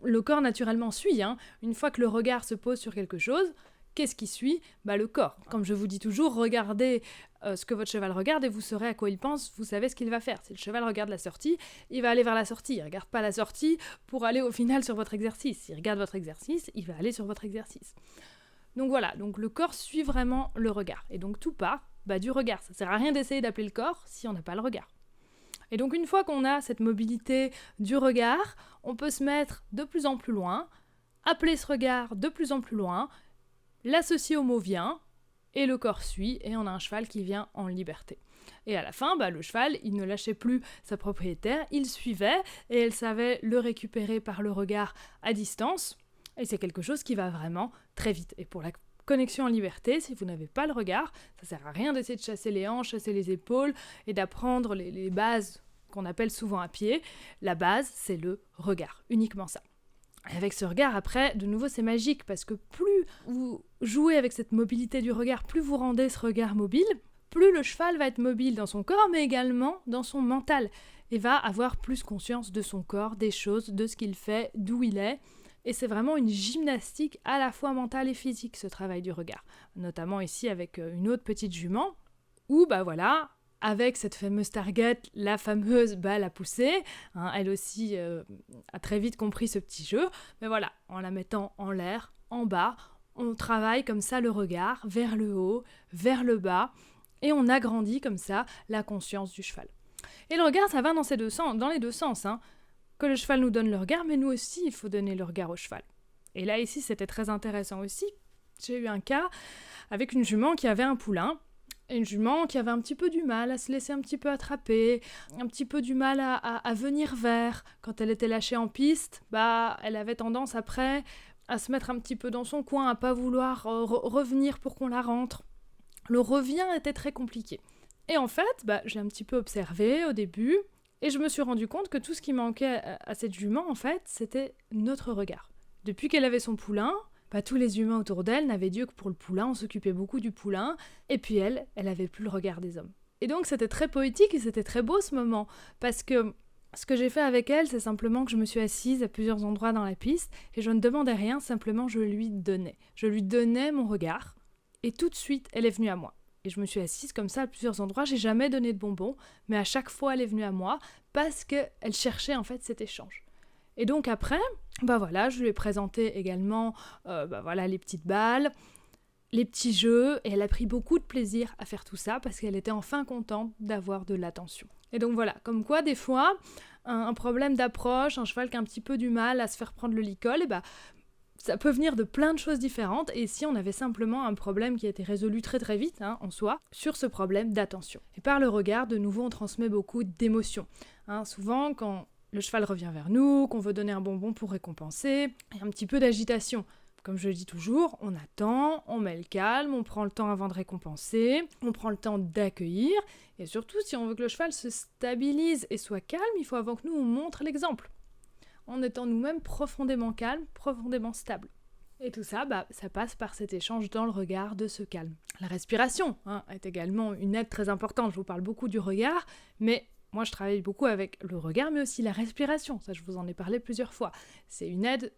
le corps, naturellement, suit. Une fois que le regard se pose sur quelque chose, qu'est-ce qui suit ? Le corps. Comme je vous dis toujours, regardez ce que votre cheval regarde et vous saurez à quoi il pense, vous savez ce qu'il va faire. Si le cheval regarde la sortie, il va aller vers la sortie. Il ne regarde pas la sortie pour aller au final sur votre exercice. S'il regarde votre exercice, il va aller sur votre exercice. Donc voilà, donc le corps suit vraiment le regard. Et donc tout part du regard. Ça ne sert à rien d'essayer d'appeler le corps si on n'a pas le regard. Et donc une fois qu'on a cette mobilité du regard, on peut se mettre de plus en plus loin, appeler ce regard de plus en plus loin, l'associer au mot vient, et le corps suit, et on a un cheval qui vient en liberté. Et à la fin, le cheval, il ne lâchait plus sa propriétaire, il suivait, et elle savait le récupérer par le regard à distance, et c'est quelque chose qui va vraiment très vite. Et pour la connexion en liberté, si vous n'avez pas le regard, ça sert à rien d'essayer de chasser les hanches, chasser les épaules, et d'apprendre les bases qu'on appelle souvent à pied. La base, c'est le regard, uniquement ça. Et avec ce regard, après, de nouveau, c'est magique, parce que plus vous jouez avec cette mobilité du regard, plus vous rendez ce regard mobile, plus le cheval va être mobile dans son corps, mais également dans son mental, et va avoir plus conscience de son corps, des choses, de ce qu'il fait, d'où il est. Et c'est vraiment une gymnastique à la fois mentale et physique, ce travail du regard. Notamment ici avec une autre petite jument, où, avec cette fameuse target, la fameuse balle à pousser, elle aussi a très vite compris ce petit jeu, mais voilà, en la mettant en l'air, en bas, on travaille comme ça le regard, vers le haut, vers le bas, et on agrandit comme ça la conscience du cheval. Et le regard, ça va dans les deux sens, que le cheval nous donne le regard, mais nous aussi, il faut donner le regard au cheval. Et là, ici, c'était très intéressant aussi. J'ai eu un cas avec une jument qui avait un poulain, une jument qui avait un petit peu du mal à se laisser un petit peu attraper, un petit peu du mal à venir vers. Quand elle était lâchée en piste, elle avait tendance après à se mettre un petit peu dans son coin, à pas vouloir revenir pour qu'on la rentre. Le revient était très compliqué. Et en fait, j'ai un petit peu observé au début, et je me suis rendu compte que tout ce qui manquait à cette jument, en fait, c'était notre regard. Depuis qu'elle avait son poulain, tous les humains autour d'elle n'avaient Dieu que pour le poulain, on s'occupait beaucoup du poulain, et puis elle avait plus le regard des hommes. Et donc c'était très poétique et c'était très beau ce moment, parce que ce que j'ai fait avec elle, c'est simplement que je me suis assise à plusieurs endroits dans la piste, et je ne demandais rien, simplement je lui donnais. Je lui donnais mon regard, et tout de suite elle est venue à moi. Et je me suis assise comme ça à plusieurs endroits, j'ai jamais donné de bonbons, mais à chaque fois elle est venue à moi, parce qu'elle cherchait en fait cet échange. Et donc après, je lui ai présenté également les petites balles, les petits jeux, et elle a pris beaucoup de plaisir à faire tout ça parce qu'elle était enfin contente d'avoir de l'attention. Et donc voilà, comme quoi des fois, un problème d'approche, un cheval qui a un petit peu du mal à se faire prendre le licol, ça peut venir de plein de choses différentes, et ici on avait simplement un problème qui a été résolu très très vite en soi, sur ce problème d'attention. Et par le regard, de nouveau, on transmet beaucoup d'émotions. Souvent, quand le cheval revient vers nous, qu'on veut donner un bonbon pour récompenser, il y a un petit peu d'agitation. Comme je le dis toujours, on attend, on met le calme, on prend le temps avant de récompenser, on prend le temps d'accueillir, et surtout, si on veut que le cheval se stabilise et soit calme, il faut avant que nous, on montre l'exemple, en étant nous-mêmes profondément calmes, profondément stables. Et tout ça, ça passe par cet échange dans le regard de ce calme. La respiration est également une aide très importante. Je vous parle beaucoup du regard, mais moi, je travaille beaucoup avec le regard, mais aussi la respiration. Ça, je vous en ai parlé plusieurs fois. C'est une aide,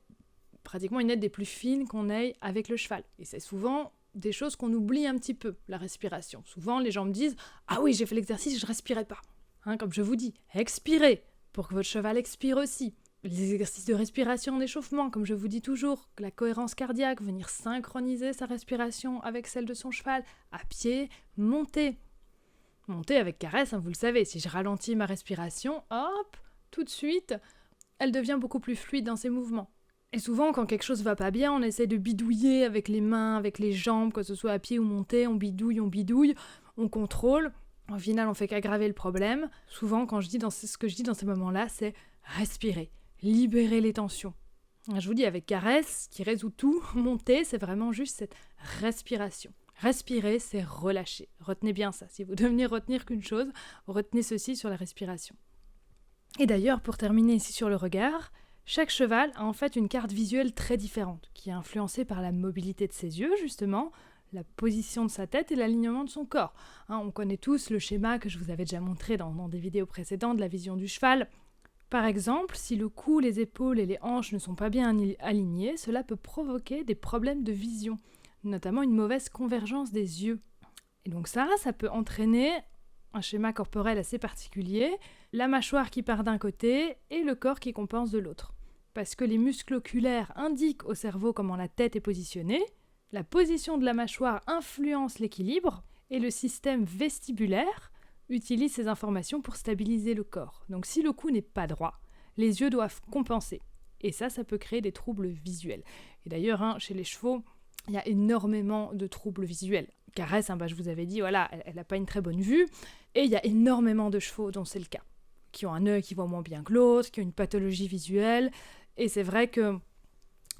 pratiquement une aide des plus fines qu'on ait avec le cheval. Et c'est souvent des choses qu'on oublie un petit peu, la respiration. Souvent, les gens me disent « Ah oui, j'ai fait l'exercice, je ne respirais pas. » Comme je vous dis, expirez, pour que votre cheval expire aussi. Les exercices de respiration en échauffement, comme je vous dis toujours, la cohérence cardiaque, venir synchroniser sa respiration avec celle de son cheval, à pied, monter. Monter avec caresse, vous le savez, si je ralentis ma respiration, hop, tout de suite, elle devient beaucoup plus fluide dans ses mouvements. Et souvent, quand quelque chose va pas bien, on essaie de bidouiller avec les mains, avec les jambes, que ce soit à pied ou monté, on bidouille, on contrôle. Au final, on fait qu'aggraver le problème. Souvent, ce que je dis dans ces moments-là, c'est respirer, libérer les tensions. Je vous dis, avec caresse, qui résout tout, monter, c'est vraiment juste cette respiration. Respirer, c'est relâcher. Retenez bien ça. Si vous devenez retenir qu'une chose, retenez ceci sur la respiration. Et d'ailleurs, pour terminer ici sur le regard, chaque cheval a en fait une carte visuelle très différente, qui est influencée par la mobilité de ses yeux, justement, la position de sa tête et l'alignement de son corps. On connaît tous le schéma que je vous avais déjà montré dans des vidéos précédentes de la vision du cheval. Par exemple, si le cou, les épaules et les hanches ne sont pas bien alignés, cela peut provoquer des problèmes de vision, notamment une mauvaise convergence des yeux. Et donc ça peut entraîner un schéma corporel assez particulier, la mâchoire qui part d'un côté et le corps qui compense de l'autre. Parce que les muscles oculaires indiquent au cerveau comment la tête est positionnée, la position de la mâchoire influence l'équilibre, et le système vestibulaire utilise ces informations pour stabiliser le corps. Donc si le cou n'est pas droit, les yeux doivent compenser. Et ça peut créer des troubles visuels. Et d'ailleurs, chez les chevaux, il y a énormément de troubles visuels. Caresse, je vous avais dit, voilà, elle n'a pas une très bonne vue. Et il y a énormément de chevaux dont c'est le cas, qui ont un œil qui voit moins bien que l'autre, qui ont une pathologie visuelle. Et c'est vrai que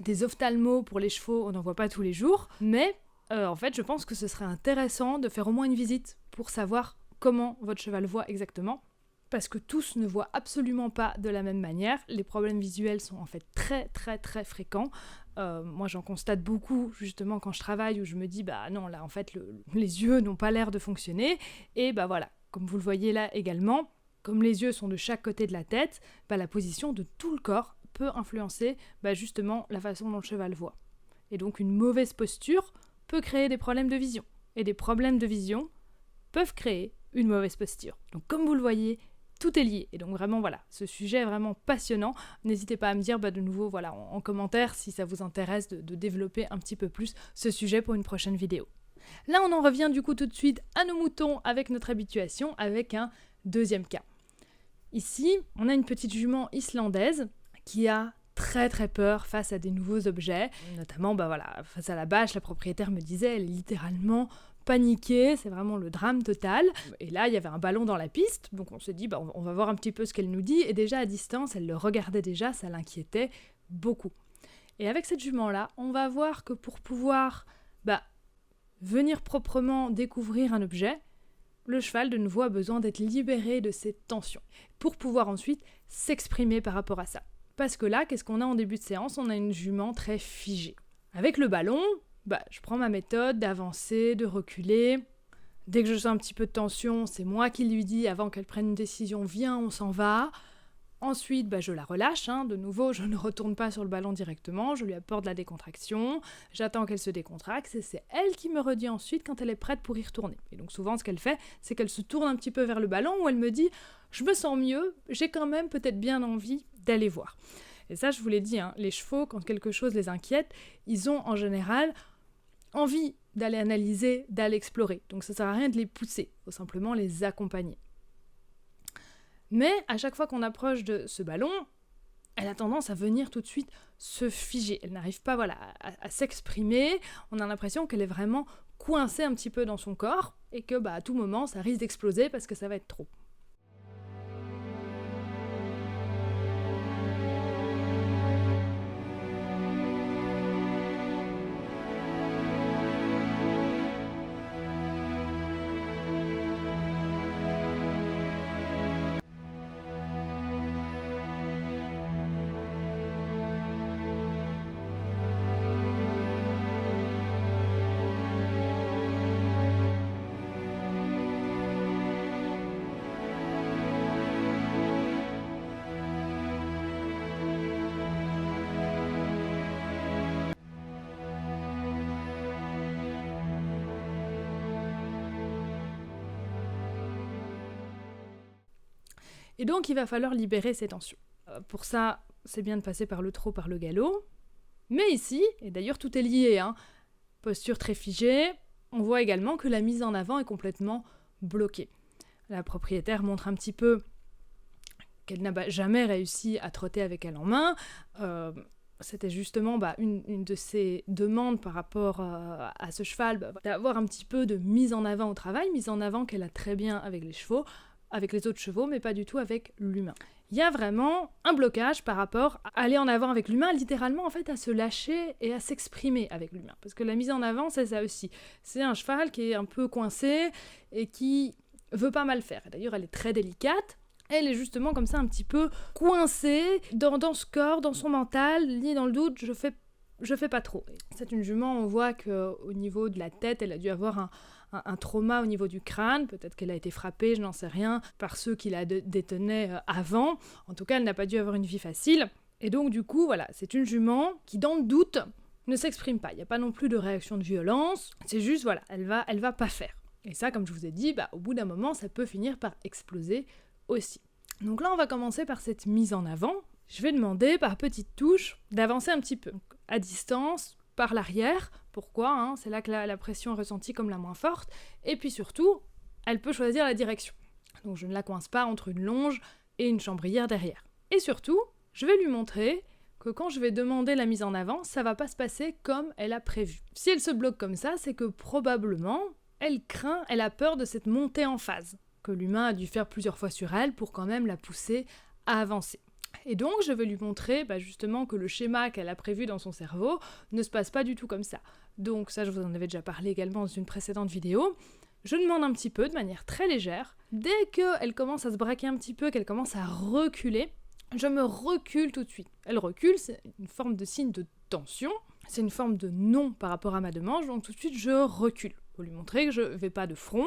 des ophtalmos pour les chevaux, on n'en voit pas tous les jours. Mais en fait, je pense que ce serait intéressant de faire au moins une visite pour savoir comment votre cheval voit exactement. Parce que tous ne voient absolument pas de la même manière. Les problèmes visuels sont en fait très très très fréquents. Moi j'en constate beaucoup justement quand je travaille où je me dis non là en fait les yeux n'ont pas l'air de fonctionner. Et voilà, comme vous le voyez là également, comme les yeux sont de chaque côté de la tête, la position de tout le corps peut influencer justement la façon dont le cheval voit. Et donc une mauvaise posture peut créer des problèmes de vision. Et des problèmes de vision peuvent créer une mauvaise posture. Donc comme vous le voyez, tout est lié. Et donc vraiment, ce sujet est vraiment passionnant. N'hésitez pas à me dire de nouveau en commentaire si ça vous intéresse de développer un petit peu plus ce sujet pour une prochaine vidéo. Là, on en revient du coup tout de suite à nos moutons avec notre habituation, avec un deuxième cas. Ici, on a une petite jument islandaise qui a très très peur face à des nouveaux objets. Notamment, face à la bâche, la propriétaire me disait, elle est littéralement paniquée, c'est vraiment le drame total. Et là, il y avait un ballon dans la piste, donc on s'est dit, on va voir un petit peu ce qu'elle nous dit. Et déjà à distance, elle le regardait déjà, ça l'inquiétait beaucoup. Et avec cette jument-là, on va voir que pour pouvoir venir proprement découvrir un objet, le cheval de nouveau a besoin d'être libéré de ses tensions, pour pouvoir ensuite s'exprimer par rapport à ça. Parce que là, qu'est-ce qu'on a en début de séance ? On a une jument très figée. Avec le ballon, je prends ma méthode d'avancer, de reculer. Dès que je sens un petit peu de tension, c'est moi qui lui dis avant qu'elle prenne une décision, viens, on s'en va. Ensuite, je la relâche. De nouveau, je ne retourne pas sur le ballon directement, je lui apporte de la décontraction, j'attends qu'elle se décontracte et c'est elle qui me redit ensuite quand elle est prête pour y retourner. Et donc souvent, ce qu'elle fait, c'est qu'elle se tourne un petit peu vers le ballon où elle me dit « je me sens mieux, j'ai quand même peut-être bien envie d'aller voir ». Et ça, je vous l'ai dit, les chevaux, quand quelque chose les inquiète, ils ont en général envie d'aller analyser, d'aller explorer. Donc ça sert à rien de les pousser, il faut simplement les accompagner. Mais à chaque fois qu'on approche de ce ballon, elle a tendance à venir tout de suite se figer. Elle n'arrive pas à s'exprimer, on a l'impression qu'elle est vraiment coincée un petit peu dans son corps et que à tout moment ça risque d'exploser parce que ça va être trop. Et donc, il va falloir libérer ces tensions. Pour ça, c'est bien de passer par le trot, par le galop. Mais ici, et d'ailleurs tout est lié, posture très figée, on voit également que la mise en avant est complètement bloquée. La propriétaire montre un petit peu qu'elle n'a jamais réussi à trotter avec elle en main. C'était justement une de ses demandes par rapport à ce cheval, d'avoir un petit peu de mise en avant au travail, mise en avant qu'elle a très bien avec les chevaux, avec les autres chevaux, mais pas du tout avec l'humain. Il y a vraiment un blocage par rapport à aller en avant avec l'humain, littéralement en fait à se lâcher et à s'exprimer avec l'humain. Parce que la mise en avant, c'est ça aussi. C'est un cheval qui est un peu coincé et qui veut pas mal faire. D'ailleurs, elle est très délicate. Elle est justement comme ça un petit peu coincée dans ce corps, dans son mental, ni dans le doute, je fais pas trop. C'est une jument, on voit qu'au niveau de la tête, elle a dû avoir un trauma au niveau du crâne, peut-être qu'elle a été frappée, je n'en sais rien, par ceux qui la détenaient avant. En tout cas, elle n'a pas dû avoir une vie facile. Et donc du coup, voilà, c'est une jument qui, dans le doute, ne s'exprime pas. Il n'y a pas non plus de réaction de violence, c'est juste, voilà, elle va pas faire. Et ça, comme je vous ai dit, au bout d'un moment, ça peut finir par exploser aussi. Donc là, on va commencer par cette mise en avant. Je vais demander, par petites touches, d'avancer un petit peu, à distance, par l'arrière. Pourquoi c'est là que la pression est ressentie comme la moins forte. Et puis surtout, elle peut choisir la direction. Donc je ne la coince pas entre une longe et une chambrière derrière. Et surtout, je vais lui montrer que quand je vais demander la mise en avant, ça va pas se passer comme elle a prévu. Si elle se bloque comme ça, c'est que probablement, elle a peur de cette montée en phase que l'humain a dû faire plusieurs fois sur elle pour quand même la pousser à avancer. Et donc, je vais lui montrer justement que le schéma qu'elle a prévu dans son cerveau ne se passe pas du tout comme ça. Donc ça, je vous en avais déjà parlé également dans une précédente vidéo. Je demande un petit peu, de manière très légère. Dès qu'elle commence à se braquer un petit peu, qu'elle commence à reculer, je me recule tout de suite. Elle recule, c'est une forme de signe de tension, c'est une forme de non par rapport à ma demande, donc tout de suite je recule. Pour lui montrer que je ne vais pas de front,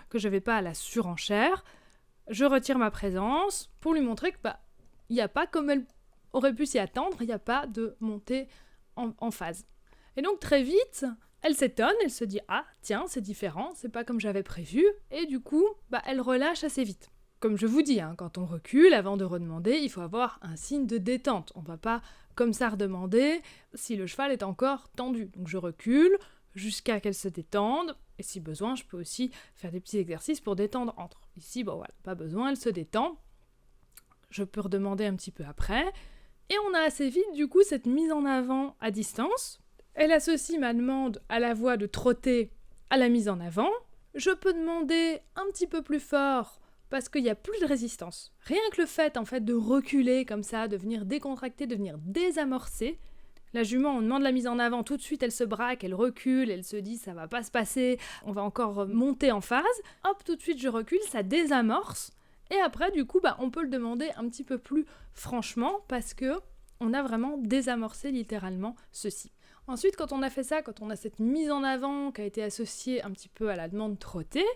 que je ne vais pas à la surenchère. Je retire ma présence pour lui montrer que il n'y a pas, comme elle aurait pu s'y attendre, il n'y a pas de montée en phase. Et donc très vite, elle s'étonne, elle se dit « Ah, tiens, c'est différent, c'est pas comme j'avais prévu », et du coup, elle relâche assez vite. Comme je vous dis, quand on recule, avant de redemander, il faut avoir un signe de détente. On ne va pas comme ça redemander si le cheval est encore tendu. Donc je recule, jusqu'à qu'elle se détende, et si besoin, je peux aussi faire des petits exercices pour détendre entre. Ici, pas besoin, elle se détend. Je peux redemander un petit peu après, et on a assez vite, du coup, cette mise en avant à distance. Elle associe ma demande à la voie de trotter à la mise en avant. Je peux demander un petit peu plus fort, parce qu'il n'y a plus de résistance. Rien que le fait, de reculer comme ça, de venir décontracter, de venir désamorcer. La jument, on demande la mise en avant, tout de suite elle se braque, elle recule, elle se dit ça va pas se passer, on va encore monter en phase. Hop, tout de suite je recule, ça désamorce. Et après, du coup, on peut le demander un petit peu plus franchement parce que on a vraiment désamorcé littéralement ceci. Ensuite, quand on a fait ça, quand on a cette mise en avant qui a été associée un petit peu à la demande trottée,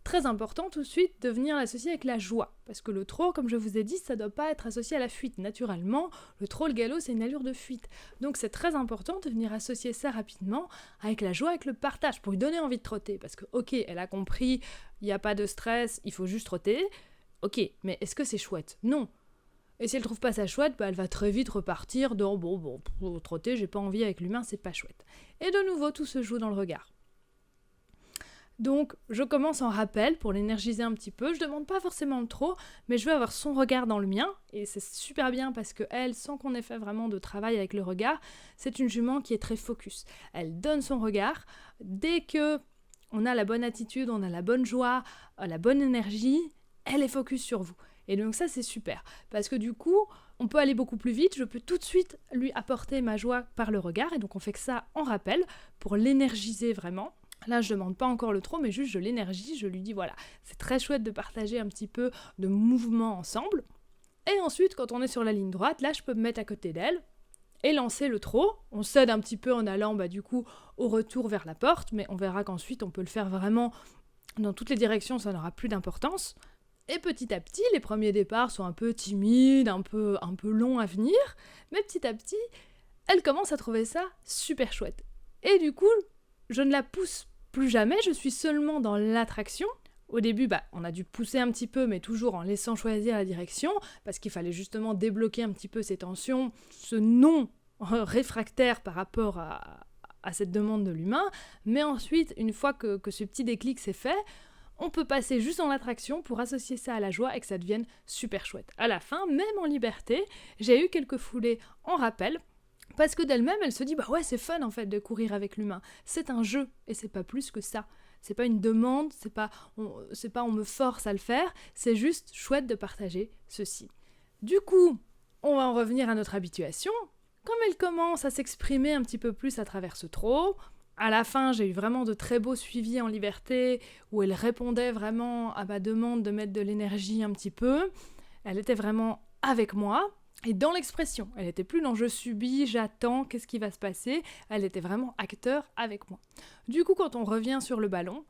très important tout de suite de venir l'associer avec la joie. Parce que le trot, comme je vous ai dit, ça ne doit pas être associé à la fuite. Naturellement, le trot, le galop, c'est une allure de fuite. Donc c'est très important de venir associer ça rapidement avec la joie, avec le partage, pour lui donner envie de trotter. Parce que, ok, elle a compris, il n'y a pas de stress, il faut juste trotter. Ok, mais est-ce que c'est chouette ? Non. Et si elle trouve pas ça chouette, elle va très vite repartir dans pour trotter, j'ai pas envie avec l'humain, c'est pas chouette. Et de nouveau, tout se joue dans le regard. Donc, je commence en rappel pour l'énergiser un petit peu. Je demande pas forcément trop, mais je veux avoir son regard dans le mien. Et c'est super bien parce que elle, sans qu'on ait fait vraiment de travail avec le regard, c'est une jument qui est très focus. Elle donne son regard. Dès que on a la bonne attitude, on a la bonne joie, la bonne énergie, elle est focus sur vous. Et donc ça, c'est super. Parce que du coup, on peut aller beaucoup plus vite. Je peux tout de suite lui apporter ma joie par le regard. Et donc, on fait que ça en rappel pour l'énergiser vraiment. Là, je demande pas encore le trop, mais juste je l'énergise, je lui dis voilà, c'est très chouette de partager un petit peu de mouvement ensemble. Et ensuite, quand on est sur la ligne droite, là, je peux me mettre à côté d'elle et lancer le trot. On cède un petit peu en allant, du coup, au retour vers la porte, mais on verra qu'ensuite, on peut le faire vraiment dans toutes les directions, ça n'aura plus d'importance. Et petit à petit, les premiers départs sont un peu timides, un peu longs à venir, mais petit à petit, elle commence à trouver ça super chouette. Et du coup, je ne la pousse plus jamais, je suis seulement dans l'attraction. Au début, on a dû pousser un petit peu, mais toujours en laissant choisir la direction, parce qu'il fallait justement débloquer un petit peu ces tensions, ce non réfractaire par rapport à cette demande de l'humain. Mais ensuite, une fois que ce petit déclic s'est fait, on peut passer juste dans l'attraction pour associer ça à la joie et que ça devienne super chouette. À la fin, même en liberté, j'ai eu quelques foulées en rappel, parce que d'elle-même, elle se dit, bah ouais, c'est fun en fait de courir avec l'humain. C'est un jeu, et c'est pas plus que ça. C'est pas une demande, c'est pas on me force à le faire, c'est juste chouette de partager ceci. Du coup, on va en revenir à notre habituation. Comme elle commence à s'exprimer un petit peu plus à travers ce trot, à la fin, j'ai eu vraiment de très beaux suivis en liberté, où elle répondait vraiment à ma demande de mettre de l'énergie un petit peu. Elle était vraiment avec moi, et dans l'expression. Elle n'était plus dans je subis, j'attends, qu'est-ce qui va se passer. Elle était vraiment acteur avec moi. Du coup, quand on revient sur le ballon,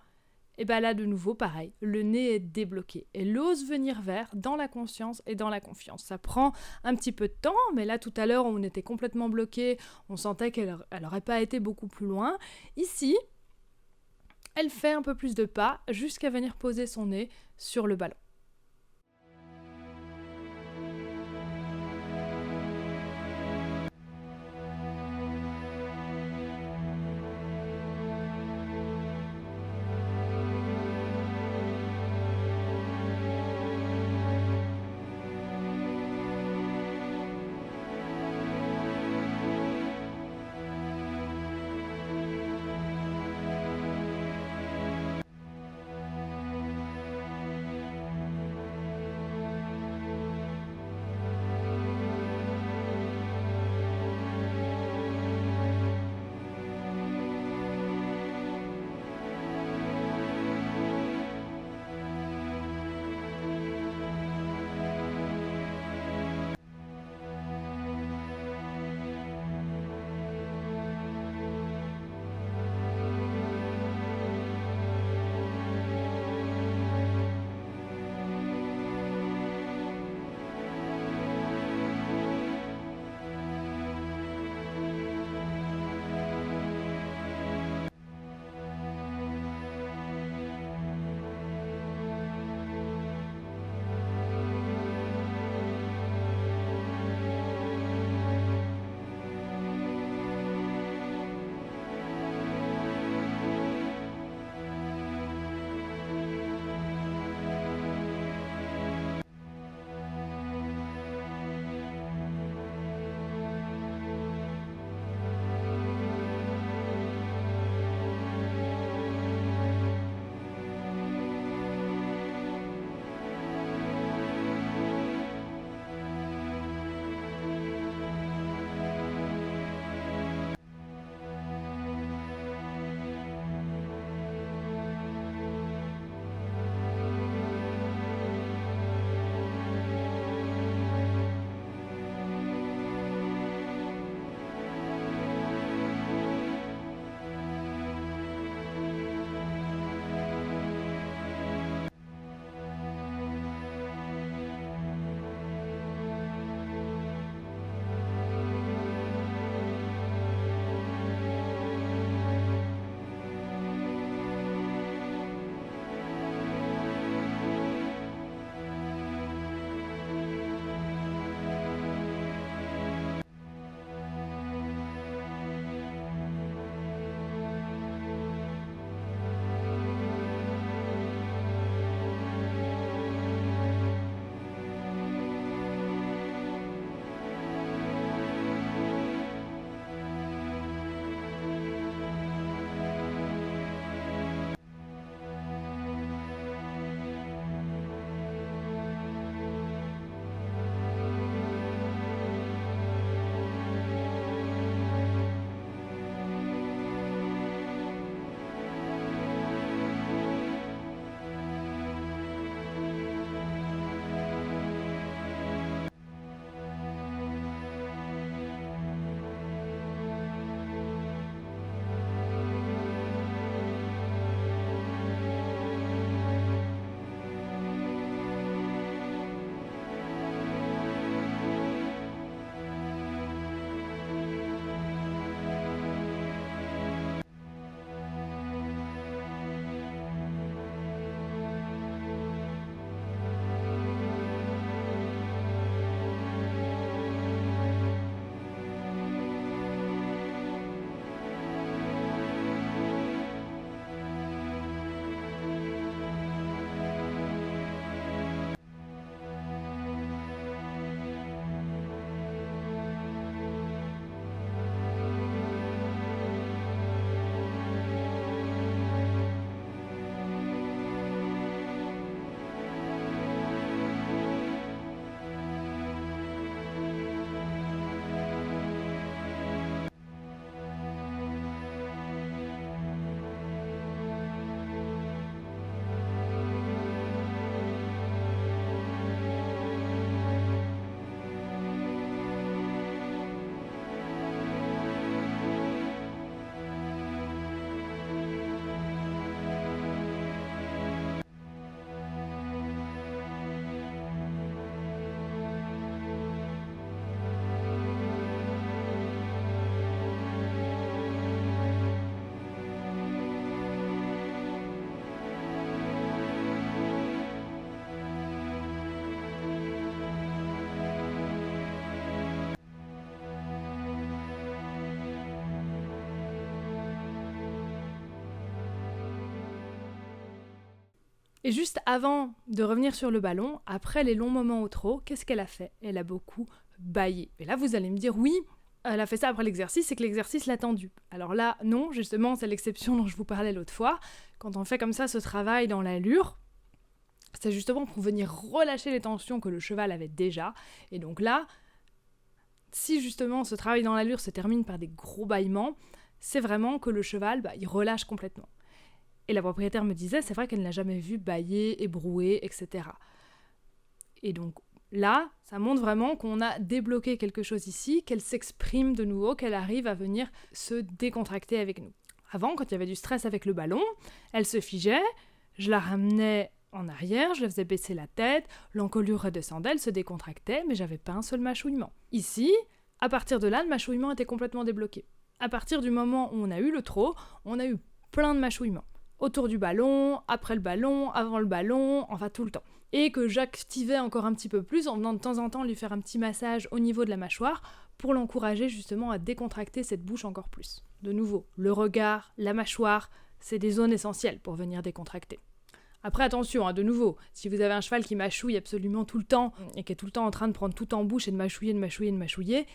et bien là, de nouveau, pareil, le nez est débloqué. Elle ose venir vers, dans la conscience et dans la confiance. Ça prend un petit peu de temps, mais là, tout à l'heure, on était complètement bloqué, on sentait qu'elle n'aurait pas été beaucoup plus loin. Ici, elle fait un peu plus de pas jusqu'à venir poser son nez sur le ballon. Et juste avant de revenir sur le ballon, après les longs moments au trot, qu'est-ce qu'elle a fait? Elle a beaucoup bâillé. Et là, vous allez me dire, oui, elle a fait ça après l'exercice, c'est que l'exercice l'a tendu. Alors là, non, justement, c'est l'exception dont je vous parlais l'autre fois. Quand on fait comme ça ce travail dans l'allure, c'est justement pour venir relâcher les tensions que le cheval avait déjà. Et donc là, si justement ce travail dans l'allure se termine par des gros bâillements, c'est vraiment que le cheval, il relâche complètement. Et la propriétaire me disait, c'est vrai qu'elle ne l'a jamais vu bâiller, ébrouer, etc. Et donc là, ça montre vraiment qu'on a débloqué quelque chose ici, qu'elle s'exprime de nouveau, qu'elle arrive à venir se décontracter avec nous. Avant, quand il y avait du stress avec le ballon, elle se figeait, je la ramenais en arrière, je la faisais baisser la tête, l'encolure redescendait, elle se décontractait, mais j'avais pas un seul mâchouillement. Ici, à partir de là, le mâchouillement était complètement débloqué. À partir du moment où on a eu le trot, on a eu plein de mâchouillements. Autour du ballon, après le ballon, avant le ballon, enfin tout le temps. Et que j'activais encore un petit peu plus en venant de temps en temps lui faire un petit massage au niveau de la mâchoire pour l'encourager justement à décontracter cette bouche encore plus. De nouveau, le regard, la mâchoire, c'est des zones essentielles pour venir décontracter. Après attention, de nouveau, si vous avez un cheval qui mâchouille absolument tout le temps et qui est tout le temps en train de prendre tout en bouche et de mâchouiller,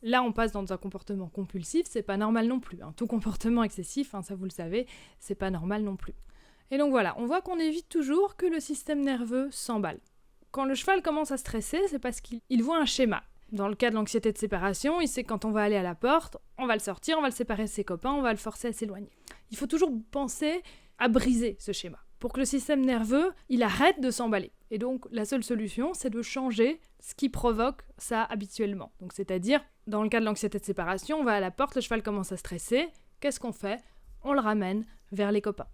là, on passe dans un comportement compulsif, c'est pas normal non plus. Tout comportement excessif, ça vous le savez, c'est pas normal non plus. Et donc voilà, on voit qu'on évite toujours que le système nerveux s'emballe. Quand le cheval commence à stresser, c'est parce qu'il voit un schéma. Dans le cas de l'anxiété de séparation, il sait que quand on va aller à la porte, on va le sortir, on va le séparer de ses copains, on va le forcer à s'éloigner. Il faut toujours penser à briser ce schéma, pour que le système nerveux, il arrête de s'emballer. Et donc, la seule solution, c'est de changer ce qui provoque ça habituellement. Donc, c'est-à-dire, dans le cas de l'anxiété de séparation, on va à la porte, le cheval commence à stresser. Qu'est-ce qu'on fait? On le ramène vers les copains.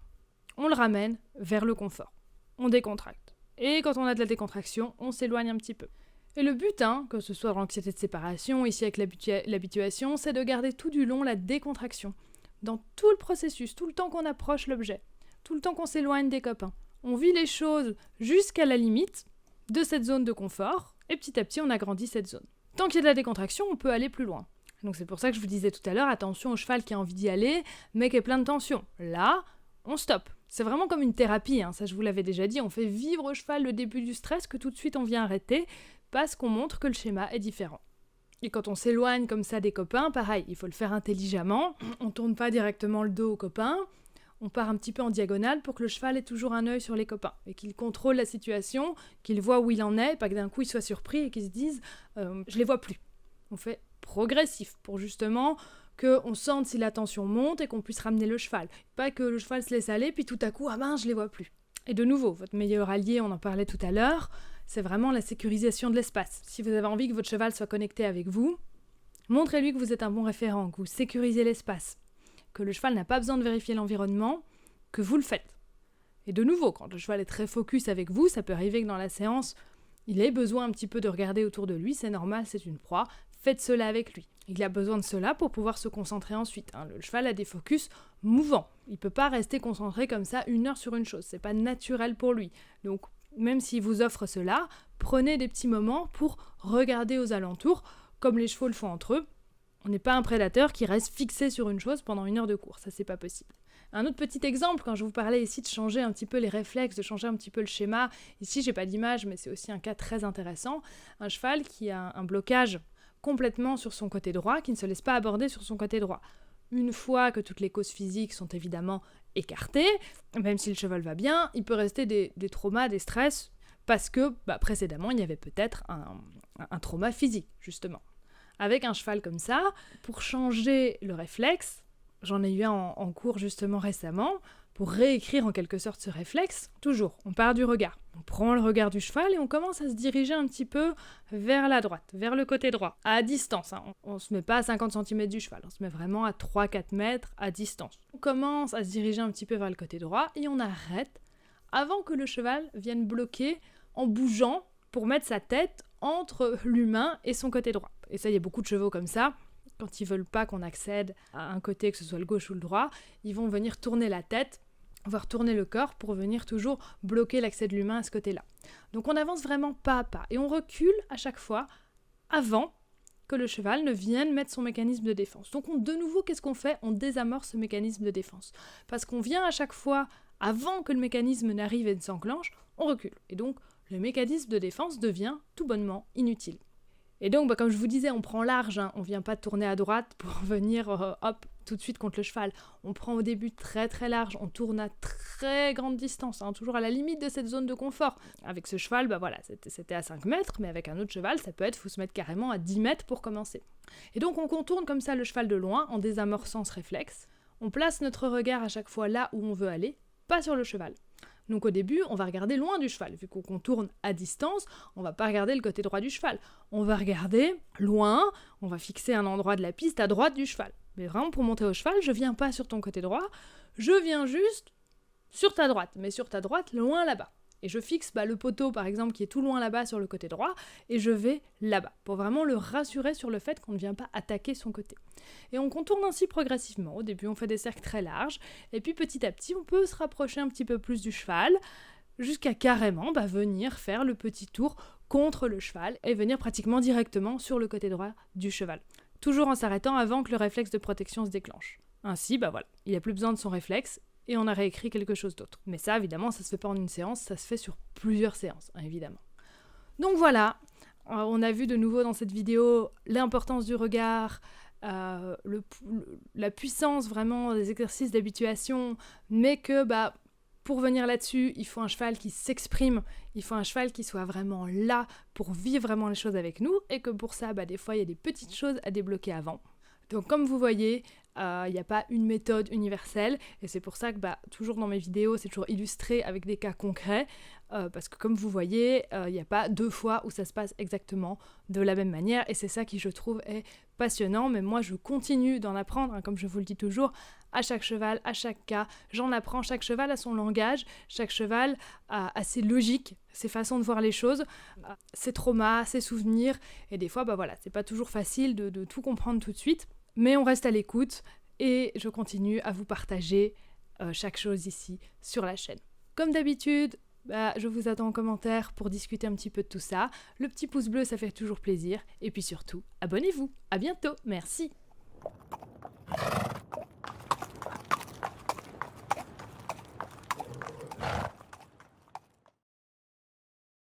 On le ramène vers le confort. On décontracte. Et quand on a de la décontraction, on s'éloigne un petit peu. Et le but, que ce soit dans l'anxiété de séparation, ici avec l'habituation, c'est de garder tout du long la décontraction. Dans tout le processus, tout le temps qu'on approche l'objet, tout le temps qu'on s'éloigne des copains. On vit les choses jusqu'à la limite de cette zone de confort, et petit à petit, on agrandit cette zone. Tant qu'il y a de la décontraction, on peut aller plus loin. Donc c'est pour ça que je vous disais tout à l'heure, attention au cheval qui a envie d'y aller, mais qui est plein de tension. Là, on stoppe. C'est vraiment comme une thérapie, ça je vous l'avais déjà dit, on fait vivre au cheval le début du stress que tout de suite on vient arrêter, parce qu'on montre que le schéma est différent. Et quand on s'éloigne comme ça des copains, pareil, il faut le faire intelligemment, on tourne pas directement le dos aux copains, on part un petit peu en diagonale pour que le cheval ait toujours un œil sur les copains et qu'il contrôle la situation, qu'il voit où il en est, pas que d'un coup il soit surpris et qu'il se dise je les vois plus. On fait progressif pour justement qu'on sente si la tension monte et qu'on puisse ramener le cheval. Pas que le cheval se laisse aller puis tout à coup je les vois plus. Et de nouveau, votre meilleur allié, on en parlait tout à l'heure, c'est vraiment la sécurisation de l'espace. Si vous avez envie que votre cheval soit connecté avec vous, montrez-lui que vous êtes un bon référent, que vous sécurisez l'espace, que le cheval n'a pas besoin de vérifier l'environnement, que vous le faites. Et de nouveau, quand le cheval est très focus avec vous, ça peut arriver que dans la séance, il ait besoin un petit peu de regarder autour de lui, c'est normal, c'est une proie, faites cela avec lui. Il a besoin de cela pour pouvoir se concentrer ensuite. Le cheval a des focus mouvants. Il ne peut pas rester concentré comme ça 1 heure sur une chose, c'est pas naturel pour lui. Donc, même s'il vous offre cela, prenez des petits moments pour regarder aux alentours, comme les chevaux le font entre eux. On n'est pas un prédateur qui reste fixé sur une chose pendant 1 heure de course, ça c'est pas possible. Un autre petit exemple, quand je vous parlais ici de changer un petit peu les réflexes, de changer un petit peu le schéma, ici j'ai pas d'image mais c'est aussi un cas très intéressant, un cheval qui a un blocage complètement sur son côté droit, qui ne se laisse pas aborder sur son côté droit. Une fois que toutes les causes physiques sont évidemment écartées, même si le cheval va bien, il peut rester des traumas, des stress, parce que précédemment il y avait peut-être un trauma physique, justement. Avec un cheval comme ça, pour changer le réflexe, j'en ai eu un en cours justement récemment, pour réécrire en quelque sorte ce réflexe, toujours, on part du regard. On prend le regard du cheval et on commence à se diriger un petit peu vers la droite, vers le côté droit, à distance. On ne se met pas à 50 cm du cheval, on se met vraiment à 3-4 mètres à distance. On commence à se diriger un petit peu vers le côté droit et on arrête avant que le cheval vienne bloquer en bougeant pour mettre sa tête entre l'humain et son côté droit. Et ça, il y a beaucoup de chevaux comme ça. Quand ils veulent pas qu'on accède à un côté, que ce soit le gauche ou le droit, ils vont venir tourner la tête, voire tourner le corps pour venir toujours bloquer l'accès de l'humain à ce côté-là. Donc on avance vraiment pas à pas et on recule à chaque fois avant que le cheval ne vienne mettre son mécanisme de défense. Donc de nouveau, qu'est-ce qu'on fait? On désamorce ce mécanisme de défense. Parce qu'on vient à chaque fois avant que le mécanisme n'arrive et ne s'enclenche, on recule. Et donc, le mécanisme de défense devient tout bonnement inutile. Et donc, comme je vous disais, on prend large, hein. On ne vient pas tourner à droite pour venir, tout de suite contre le cheval. On prend au début très très large, on tourne à très grande distance, hein, toujours à la limite de cette zone de confort. Avec ce cheval, c'était à 5 mètres, mais avec un autre cheval, faut se mettre carrément à 10 mètres pour commencer. Et donc, on contourne comme ça le cheval de loin en désamorçant ce réflexe. On place notre regard à chaque fois là où on veut aller, pas sur le cheval. Donc au début, on va regarder loin du cheval. Vu qu'on contourne à distance, on va pas regarder le côté droit du cheval. On va regarder loin, on va fixer un endroit de la piste à droite du cheval. Mais vraiment, pour monter au cheval, je viens pas sur ton côté droit, je viens juste sur ta droite, mais sur ta droite, loin là-bas. Et je fixe le poteau, par exemple, qui est tout loin là-bas sur le côté droit, et je vais là-bas, pour vraiment le rassurer sur le fait qu'on ne vient pas attaquer son côté. Et on contourne ainsi progressivement. Au début, on fait des cercles très larges, et puis petit à petit, on peut se rapprocher un petit peu plus du cheval, jusqu'à carrément venir faire le petit tour contre le cheval, et venir pratiquement directement sur le côté droit du cheval. Toujours en s'arrêtant avant que le réflexe de protection se déclenche. Ainsi, il n'a plus besoin de son réflexe, et on a réécrit quelque chose d'autre. Mais ça, évidemment, ça se fait pas en une séance, ça se fait sur plusieurs séances, hein, évidemment. Donc voilà, on a vu de nouveau dans cette vidéo l'importance du regard, la puissance vraiment des exercices d'habituation, mais que pour venir là-dessus, il faut un cheval qui s'exprime, il faut un cheval qui soit vraiment là pour vivre vraiment les choses avec nous, et que pour ça, des fois, il y a des petites choses à débloquer avant. Donc comme vous voyez, il n'y a pas une méthode universelle, et c'est pour ça que toujours dans mes vidéos, c'est toujours illustré avec des cas concrets, parce que comme vous voyez, il n'y a pas 2 fois où ça se passe exactement de la même manière, et c'est ça qui, je trouve, est passionnant. Mais moi, je continue d'en apprendre, hein, comme je vous le dis toujours, à chaque cheval, à chaque cas, j'en apprends. Chaque cheval a son langage, chaque cheval a ses logiques, ses façons de voir les choses, ses traumas, ses souvenirs, et des fois, c'est pas toujours facile de tout comprendre tout de suite. Mais on reste à l'écoute et je continue à vous partager chaque chose ici sur la chaîne. Comme d'habitude, je vous attends en commentaire pour discuter un petit peu de tout ça. Le petit pouce bleu, ça fait toujours plaisir. Et puis surtout, abonnez-vous. À bientôt. Merci.